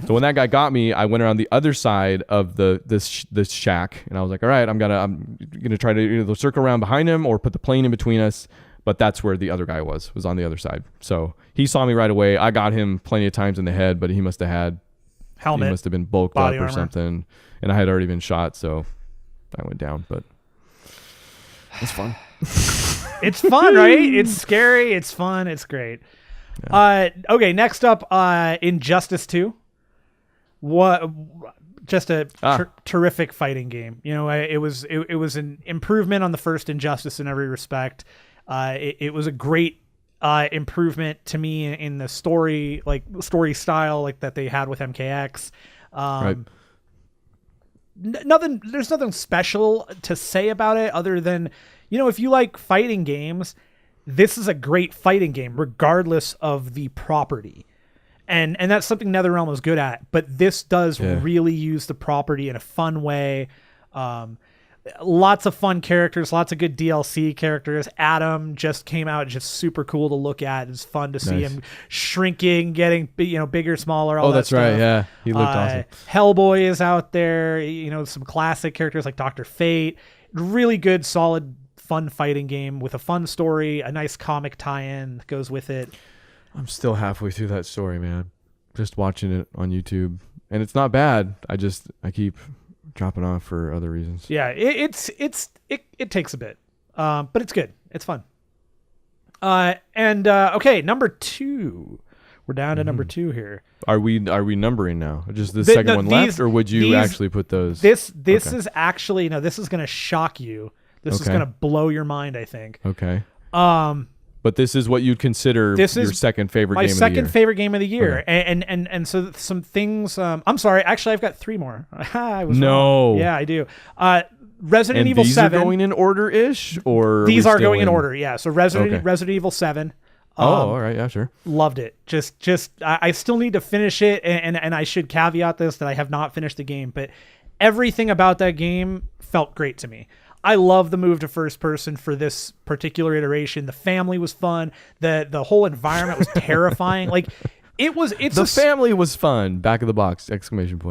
so when that guy got me, I went around the other side of this shack, and I was like, all right, I'm gonna try to either circle around behind him or put the plane in between us. But that's where the other guy was on the other side. So he saw me right away. I got him plenty of times in the head, but he must have had helmet, he must have been bulked up or armor. something. And I had already been shot, so I went down, but it's fun. It's fun, right? It's scary. It's fun. It's great. Yeah. Okay, next up, Injustice 2. What? Just a terrific fighting game. You know, it was an improvement on the first Injustice in every respect. It was a great improvement to me in the story style like that they had with MKX. Right. There's nothing special to say about it other than, you know, if you like fighting games, this is a great fighting game regardless of the property. And that's something NetherRealm was good at, but this does really use the property in a fun way. Lots of fun characters, lots of good DLC characters. Adam just came out, just super cool to look at. It's fun to see him shrinking, getting bigger, smaller. All that's that stuff. Right. Yeah, he looked awesome. Hellboy is out there. You know, some classic characters like Dr. Fate. Really good, solid, fun fighting game with a fun story. A nice comic tie-in that goes with it. I'm still halfway through that story, man. Just watching it on YouTube, and it's not bad. I keep dropping off for other reasons. Yeah, it takes a bit, but it's good. It's fun. Okay, number 2. We're down to number 2 here. Are we numbering now? Just the second one left, or would you actually put those? This is actually this is going to shock you. This is going to blow your mind, I think. Okay. But this is what you'd consider your second favorite game of the year. My second favorite game of the year. Okay. And so some things, I'm sorry, actually I've got 3 more. I was wrong. Yeah, I do. Resident Evil 7. These are going in order-ish? Or these are going in order, yeah. So Resident Evil 7. All right, yeah, sure. Loved it. I still need to finish it, and I should caveat this that I have not finished the game, but everything about that game felt great to me. I love the move to first person for this particular iteration. The family was fun. The whole environment was terrifying. Like the family was fun. Back of the box! !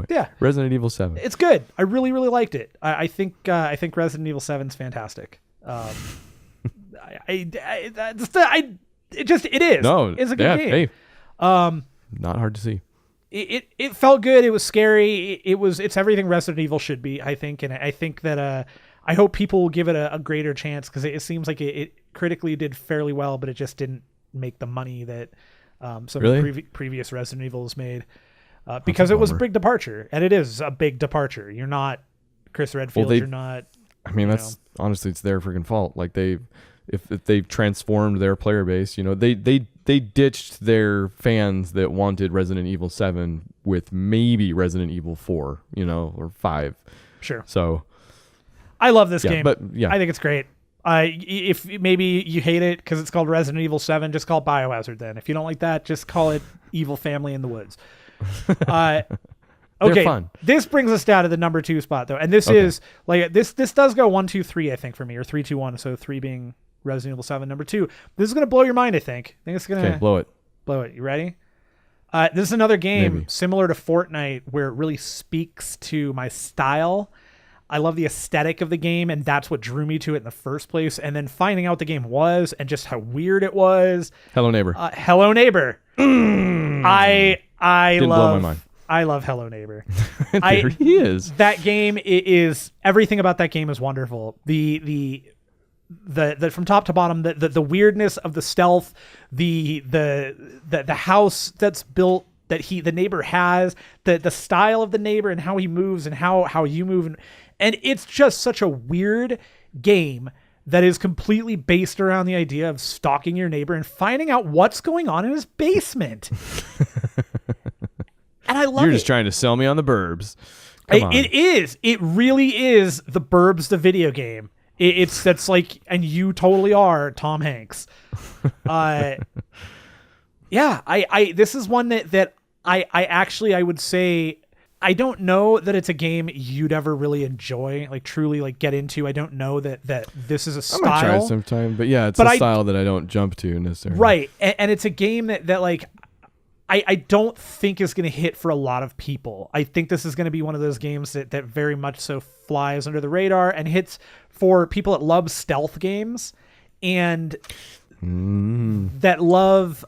Yeah. Resident Evil 7. It's good. I really, really liked it. I think Resident Evil 7 is fantastic. It is. No, it's a good game. Hey, not hard to see. It felt good. It was scary. It's everything Resident Evil should be, I think, and I think that I hope people will give it a greater chance because it seems like it critically did fairly well, but it just didn't make the money that some of the previous Resident Evils made because it was a big departure, and it is a big departure. You're not Chris Redfield. You're not. I mean, honestly, it's their freaking fault. Like if they've transformed their player base, they ditched their fans that wanted Resident Evil 7 with maybe Resident Evil 4, or 5. Sure. So. I love this game. But I think it's great. If maybe you hate it because it's called Resident Evil 7, just call it Biohazard then. If you don't like that, just call it Evil Family in the Woods. Okay, fun. This brings us down to the number 2 spot though, and this is like this does go 1, 2, 3 I think for me, or 3, 2, 1. So 3 being Resident Evil 7, number 2. This is gonna blow your mind. I think it's gonna blow it. Blow it. You ready? This is another game similar to Fortnite where it really speaks to my style. I love the aesthetic of the game, and that's what drew me to it in the first place. And then finding out what the game was and just how weird it was. Hello Neighbor. Hello Neighbor. I Didn't blow my mind. I love Hello Neighbor. There he is. That game is everything about that game is wonderful. The from top to bottom, the weirdness of the stealth, the house that's built that the neighbor has, the style of the neighbor and how he moves and how you move, and it's just such a weird game that is completely based around the idea of stalking your neighbor and finding out what's going on in his basement. And I love it. You're just trying to sell me on the Burbs. Come on. It is. It really is the Burbs, the video game. That's like, and you totally are Tom Hanks. Yeah, this is one that I actually, I would say I don't know that it's a game you'd ever really enjoy, like truly like get into. I don't know that this is a style. I might try it sometime, but yeah, it's a style that I don't jump to necessarily. Right, and it's a game that like I don't think is going to hit for a lot of people. I think this is going to be one of those games that very much so flies under the radar and hits for people that love stealth games and that love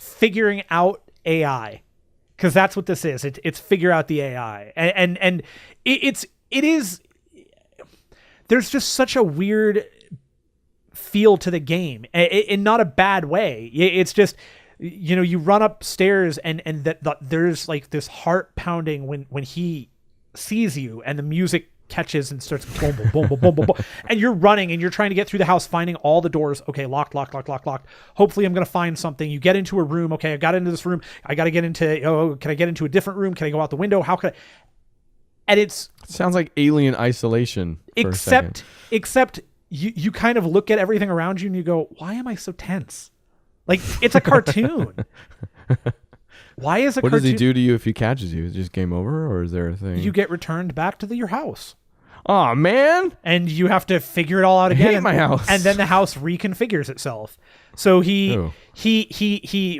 figuring out AI. Because that's what this is. It's figure out the AI, and it is. There's just such a weird feel to the game, in not a bad way. It's just, you run upstairs and there's like this heart pounding when he sees you, and the music catches and starts boom, boom, boom, boom, boom, boom, boom. And you're running and you're trying to get through the house, finding all the doors. Okay, locked. Hopefully I'm going to find something. You get into a room. Okay, I got into this room. I got to get into, can I get into a different room? Can I go out the window? How can I? And it sounds like Alien Isolation. Except you kind of look at everything around you and you go, why am I so tense? Like, it's a cartoon. Why is a cartoon? What does he do to you if he catches you? Is it just game over, or is there a thing? You get returned back to your house. Oh man! And you have to figure it all out again. I hate my house. And then the house reconfigures itself. So he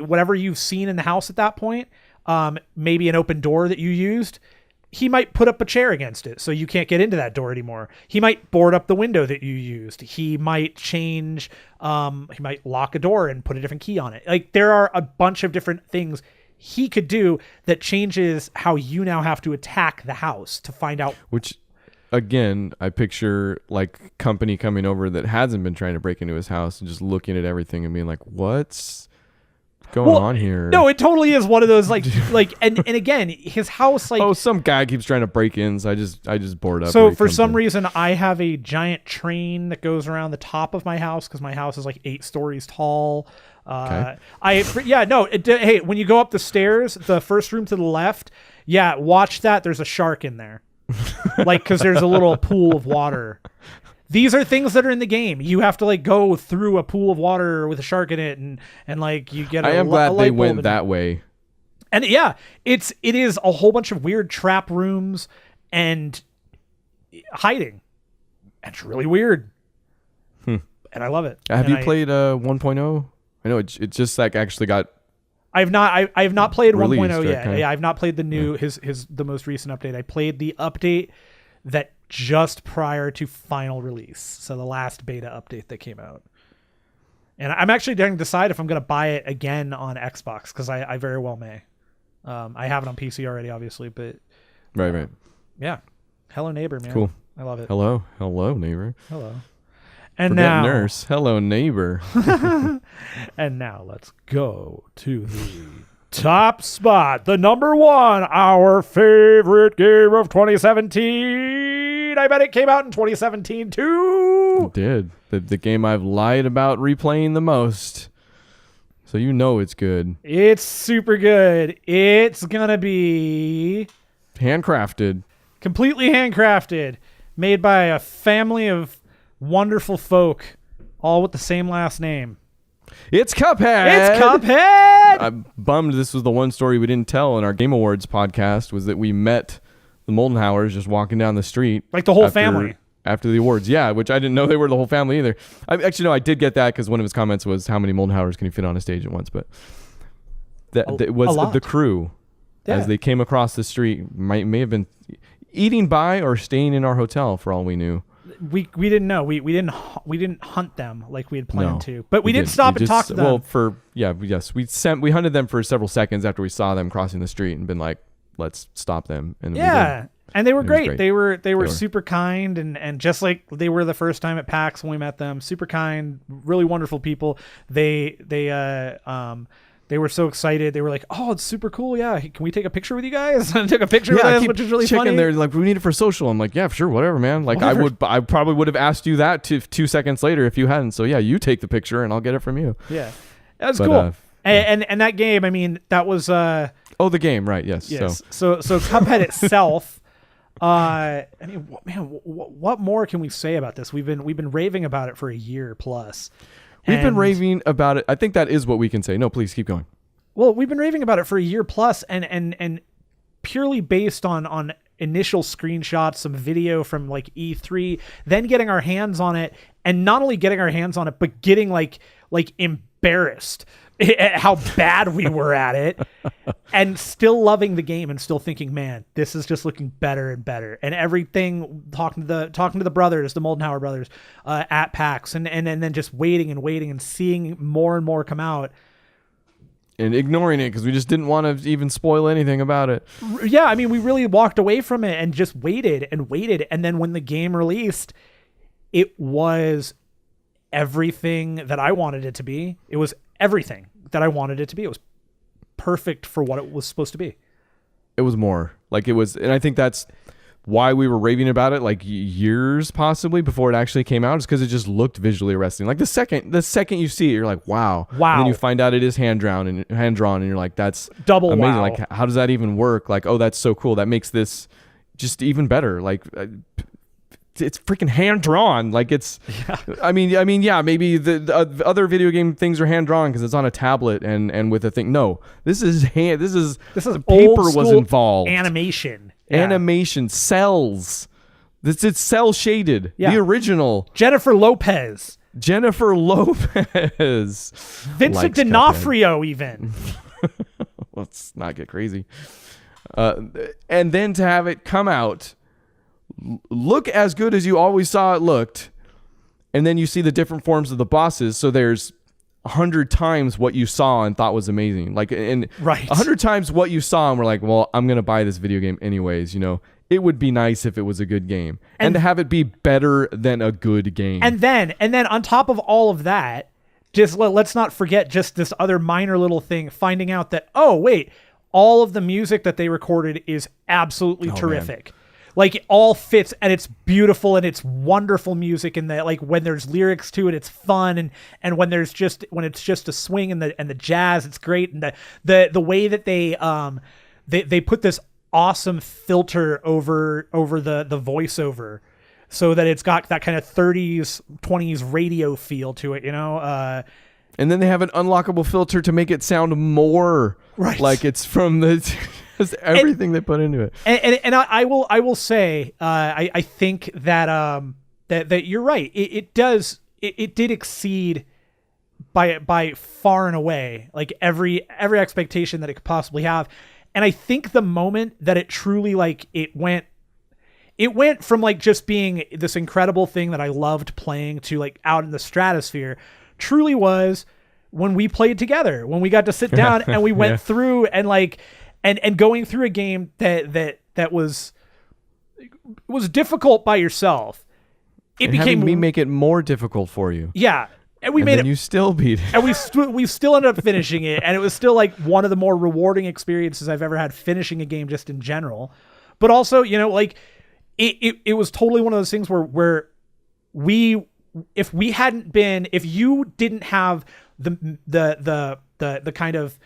whatever you've seen in the house at that point, maybe an open door that you used, he might put up a chair against it so you can't get into that door anymore. He might board up the window that you used. He might change, he might lock a door and put a different key on it. Like, there are a bunch of different things he could do that changes how you now have to attack the house to find out. Which, again, I picture like company coming over that hasn't been trying to break into his house and just looking at everything and being like, what's going on here? No, it totally is one of those like and again, his house, like, some guy keeps trying to break in, so I just board up. So for some reason I have a giant train that goes around the top of my house because my house is like 8 stories tall. Okay. Hey, when you go up the stairs, the first room to the left, watch that. There's a shark in there. Like, because there's a little pool of water. These are things that are in the game. You have to like go through a pool of water with a shark in it, and like you get. I am glad they went that way. And it is a whole bunch of weird trap rooms and hiding. It's really weird, and I love it. Have you played 1.0? I know it just like actually got. I have not played 1.0 yet. Kind of, I've not played the new the most recent update. I played the update that just prior to final release, so the last beta update that came out. And I'm actually trying to decide if I'm going to buy it again on Xbox, because I very well may. I have it on PC already, obviously, but right. Yeah, Hello Neighbor, man. Cool. I love it. Hello neighbor. Hello. And Forget now, nurse. Hello, neighbor. And now let's go to the top spot. The number one, our favorite game of 2017. I bet it came out in 2017 too. It did. The game I've lied about replaying the most. So you know it's good. It's super good. It's going to be... handcrafted. Completely handcrafted. Made by a family of wonderful folk, all with the same last name. It's Cuphead. It's Cuphead. I'm bummed this was the one story we didn't tell in our Game Awards podcast, was that we met the Moldenhauers just walking down the street. Like the whole family. After the awards. Yeah, which I didn't know they were the whole family either. I did get that because one of his comments was, how many Moldenhauers can you fit on a stage at once? But that was the crew. Yeah. As they came across the street, may have been eating by or staying in our hotel for all we knew. We didn't know. We didn't hunt them like we had planned to. But we did stop and talk to them. Well, we hunted them for several seconds after we saw them crossing the street and been like, let's stop them. And and they were great. They were super kind, and just like they were the first time at PAX when we met them, super kind, really wonderful people. They were so excited. They were like, "Oh, it's super cool. Yeah, can we take a picture with you guys?" And took a picture with us, which is really funny. They're like, "We need it for social." I'm like, "Yeah, sure, whatever, man." Like, I probably would have asked you that 2 seconds later if you hadn't. So yeah, you take the picture and I'll get it from you. Yeah, that was cool. And that game, I mean, that was the game, right? Yes. So Cuphead itself. I mean, man, what more can we say about this? We've been raving about it for a year plus. We've been raving about it. I think that is what we can say. No, please keep going. Well, we've been raving about it for a year plus, and purely based on initial screenshots, some video from like E3, then getting our hands on it, and not only getting our hands on it, but getting like embarrassed at how bad we were at it, and still loving the game and still thinking, man, this is just looking better and better. And everything, talking to the brothers, the Moldenhauer brothers, at PAX, and then just waiting and seeing more and more come out. And ignoring it because we just didn't want to even spoil anything about it. Yeah, I mean, we really walked away from it and just waited. And then when the game released, it was everything that I wanted it to be. It was everything that I wanted it to be. It was perfect for what it was supposed to be. It was more. Like, it was, and I think that's why we were raving about it like years possibly before it actually came out, is because it just looked visually arresting. Like the second you see it, you're like, wow. And then you find out it is hand drawn and you're like, that's double amazing. Wow. Like, how does that even work? Like, oh, that's so cool. That makes this just even better. Like, it's freaking hand drawn. Like, it's, yeah. I mean, yeah, maybe the other video game things are hand drawn because it's on a tablet and with a thing. No, this is paper was involved. Animation. Yeah. Animation, cells. It's cell shaded. Yeah. The original. Jennifer Lopez. Vincent D'Onofrio even. Let's not get crazy. And then to have it come out, look as good as you always saw it looked, and then you see the different forms of the bosses. So there's 100 times what you saw and thought was amazing. Like, and right. 100 times what you saw and we're like, well, I'm going to buy this video game anyways. You know, it would be nice if it was a good game, and to have it be better than a good game. And then on top of all of that, just let's not forget just this other minor little thing, finding out that, oh, wait, all of the music that they recorded is absolutely terrific. Man. Like, it all fits, and it's beautiful, and it's wonderful music, and that, like, when there's lyrics to it, it's fun, and when it's just a swing and the jazz, it's great, and the way that they put this awesome filter over the voiceover, so that it's got that kind of 30s 20s radio feel to it, you know. And then they have an unlockable filter to make it sound more like it's from the. Just everything they put into it, and I will say, I think that that you're right. It did exceed by far and away, like every expectation that it could possibly have. And I think the moment that it truly, like, it went from like just being this incredible thing that I loved playing to like out in the stratosphere, truly was when we played together, when we got to sit down and we went through and like. And going through a game that was difficult by yourself, it became having me make it more difficult for you. Yeah, and you still beat it, and we still ended up finishing it, and it was still like one of the more rewarding experiences I've ever had finishing a game just in general. But also, you know, like it was totally one of those things where if you didn't have the kind of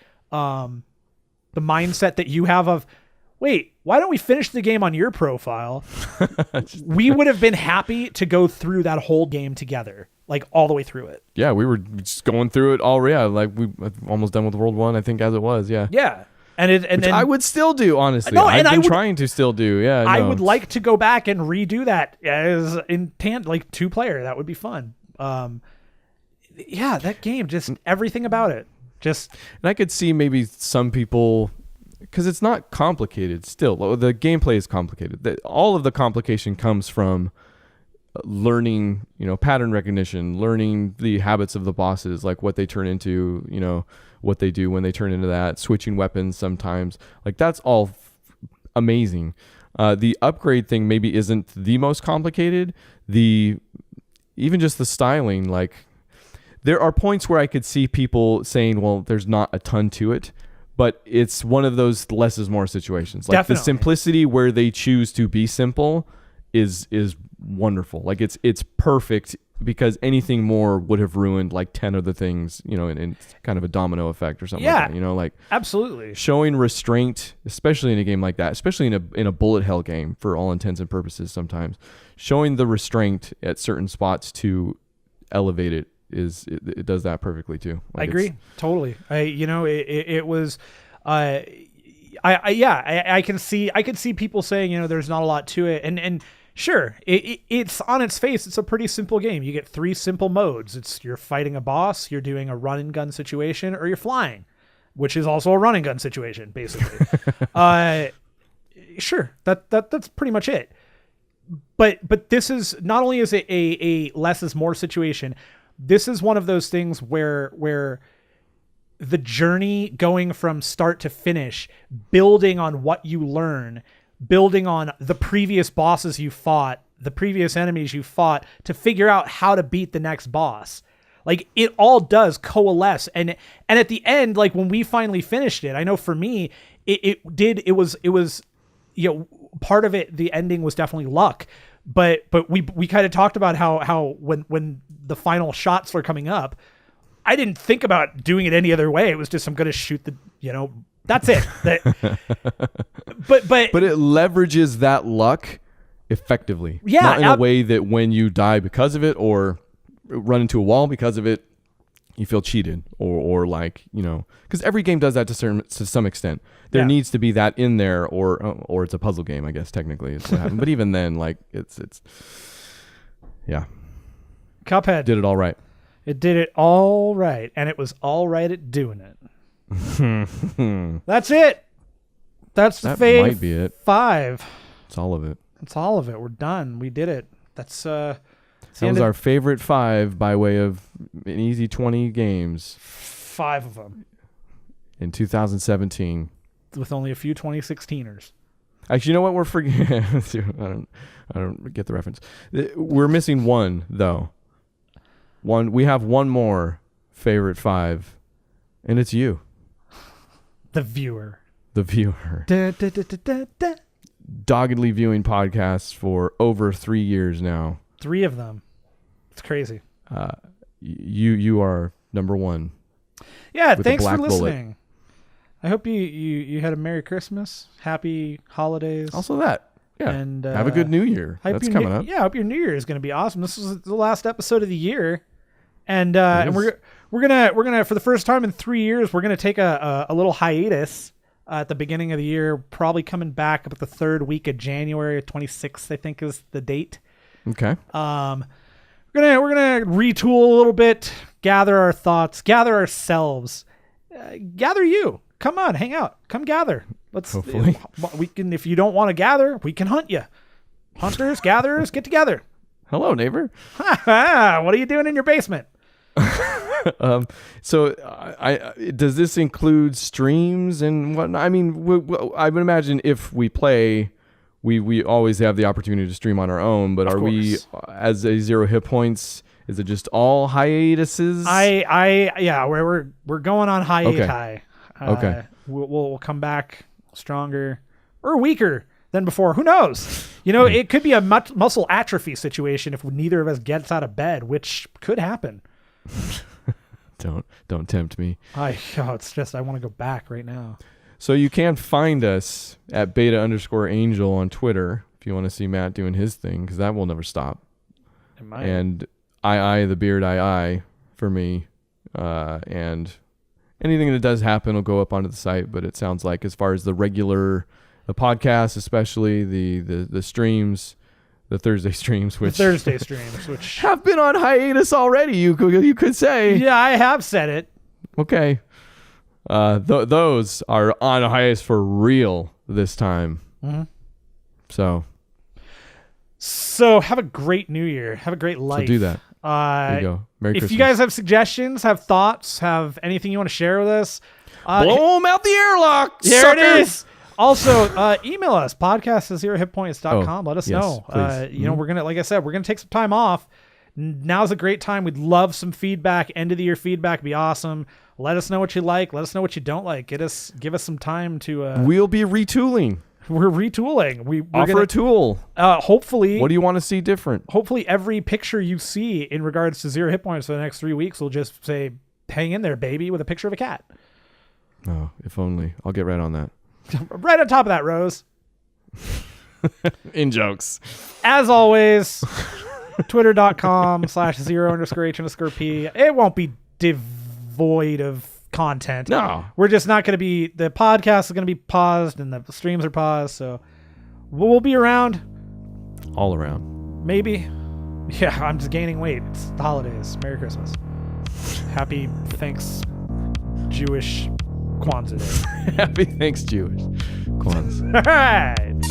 the mindset that you have of, wait, why don't we finish the game on your profile? We would have been happy to go through that whole game together, like all the way through it. Yeah, we were just going through it all. Yeah, like we almost done with World 1, I think, as it was. Yeah. Yeah. And then I would still do, honestly. No, I've been trying to still do. Yeah. I would like to go back and redo that as in like 2-player. That would be fun. Yeah, that game, just everything about it. And I could see maybe some people, because it's not complicated still. The gameplay is complicated. All of the complication comes from learning, you know, pattern recognition, learning the habits of the bosses, like what they turn into, you know, what they do when they turn into that, switching weapons sometimes. Like, that's all amazing. The upgrade thing maybe isn't the most complicated. Even just the styling, like, there are points where I could see people saying, well, there's not a ton to it, but it's one of those less is more situations. Like, definitely. The simplicity where they choose to be simple is wonderful. Like, it's perfect, because anything more would have ruined like 10 other things, you know, in kind of a domino effect or something like that, you know, like absolutely showing restraint, especially in a game like that, especially in a bullet hell game for all intents and purposes, sometimes showing the restraint at certain spots to elevate it. It does that perfectly too. Like, I agree totally. It was I can see people saying, you know, there's not a lot to it, and sure, it's on its face, it's a pretty simple game. You get 3 simple modes. It's you're fighting a boss, you're doing a run and gun situation, or you're flying, which is also a run and gun situation, basically. Sure, that's pretty much it. But this is not only is it a less is more situation. This is one of those things where the journey going from start to finish, building on what you learn, building on the previous bosses you fought, the previous enemies you fought, to figure out how to beat the next boss. Like, it all does coalesce. And at the end, like, when we finally finished it, I know for me, it was, you know, part of it, the ending was definitely luck. But we kind of talked about how when the final shots were coming up, I didn't think about doing it any other way. It was just, I'm going to shoot the, you know, that's it. But it leverages that luck effectively. Yeah. Not in a way that when you die because of it or run into a wall because of it, you feel cheated or like, you know, because every game does that to some extent. There needs to be that in there, or it's a puzzle game, I guess, technically is what happened. But even then, like, it's yeah. Cuphead did it all right. It did it all right, and it was all right at doing it. That's it. That might be it. 5. It's all of it. It's all of it. We're done. We did it. That was our favorite 5 by way of an easy 20 games. 5 of them. In 2017. With only a few 2016ers. Actually, you know what? We're forgetting. I don't get the reference. We're missing one, though. We have one more favorite 5, and it's you. The viewer. Da, da, da, da, da. Doggedly viewing podcasts for over 3 years now. 3 of them. It's crazy. You are number 1. Yeah, thanks for listening. Bullet. I hope you had a Merry Christmas, Happy Holidays. Also that. Yeah. And have a good New Year. That's coming up. Yeah, I hope your New Year is going to be awesome. This is the last episode of the year. And we're gonna for the first time in 3 years, we're gonna take a little hiatus at the beginning of the year, probably coming back about the 3rd week of January, 26th, I think is the date. Okay. We're gonna retool a little bit, gather our thoughts, gather ourselves, gather you. Come on, hang out. Come gather. Hopefully we can. If you don't want to gather, we can hunt you. Hunters, gatherers, get together. Hello, neighbor. What are you doing in your basement? So, does this include streams and whatnot? I mean, I would imagine if we play, we always have the opportunity to stream on our own. But are we, as a Zero Hit Points, is it just all hiatuses? We're going on hiatus. Okay. Okay. We'll come back stronger or weaker than before. Who knows? You know, it could be a muscle atrophy situation if neither of us gets out of bed, which could happen. Don't tempt me. It's just I want to go back right now. So you can find us at beta_angel on Twitter if you want to see Matt doing his thing, because that will never stop. It might. And I the beard I for me, and anything that does happen will go up onto the site. But it sounds like as far as the podcast, especially the streams, the Thursday streams, which have been on hiatus already. You could say. Yeah, I have said it. Okay. Those are on hiatus for real this time. Mm-hmm. So have a great New Year. Have a great life. So do that. There you go. Merry Christmas. If you guys have suggestions, have thoughts, have anything you want to share with us, blow them out the airlock. There suckers. It is. Also, email us, podcast@0hitpoints.com. Let us know. Please. We're going to, like I said, we're going to take some time off. Now's a great time. We'd love some feedback. End of the year feedback would be awesome. Let us know what you like. Let us know what you don't like. Give us some time to. We'll be retooling. We're retooling. We're offer a tool. Hopefully. What do you want to see different? Hopefully, every picture you see in regards to 0 hit points for the next 3 weeks will just say, "Hang in there, baby," with a picture of a cat. Oh, if only. I'll get right on that. Right on top of that, Rose. In jokes. As always, twitter.com/0_H_P. It won't be devoid of content. No. We're just not going to be, the podcast is going to be paused and the streams are paused. So we'll be around. All around. Maybe. Yeah, I'm just gaining weight. It's the holidays. Merry Christmas. Happy thanks Jewish Kwanzaa Day. Happy thanks Jewish Kwanzaa. All right.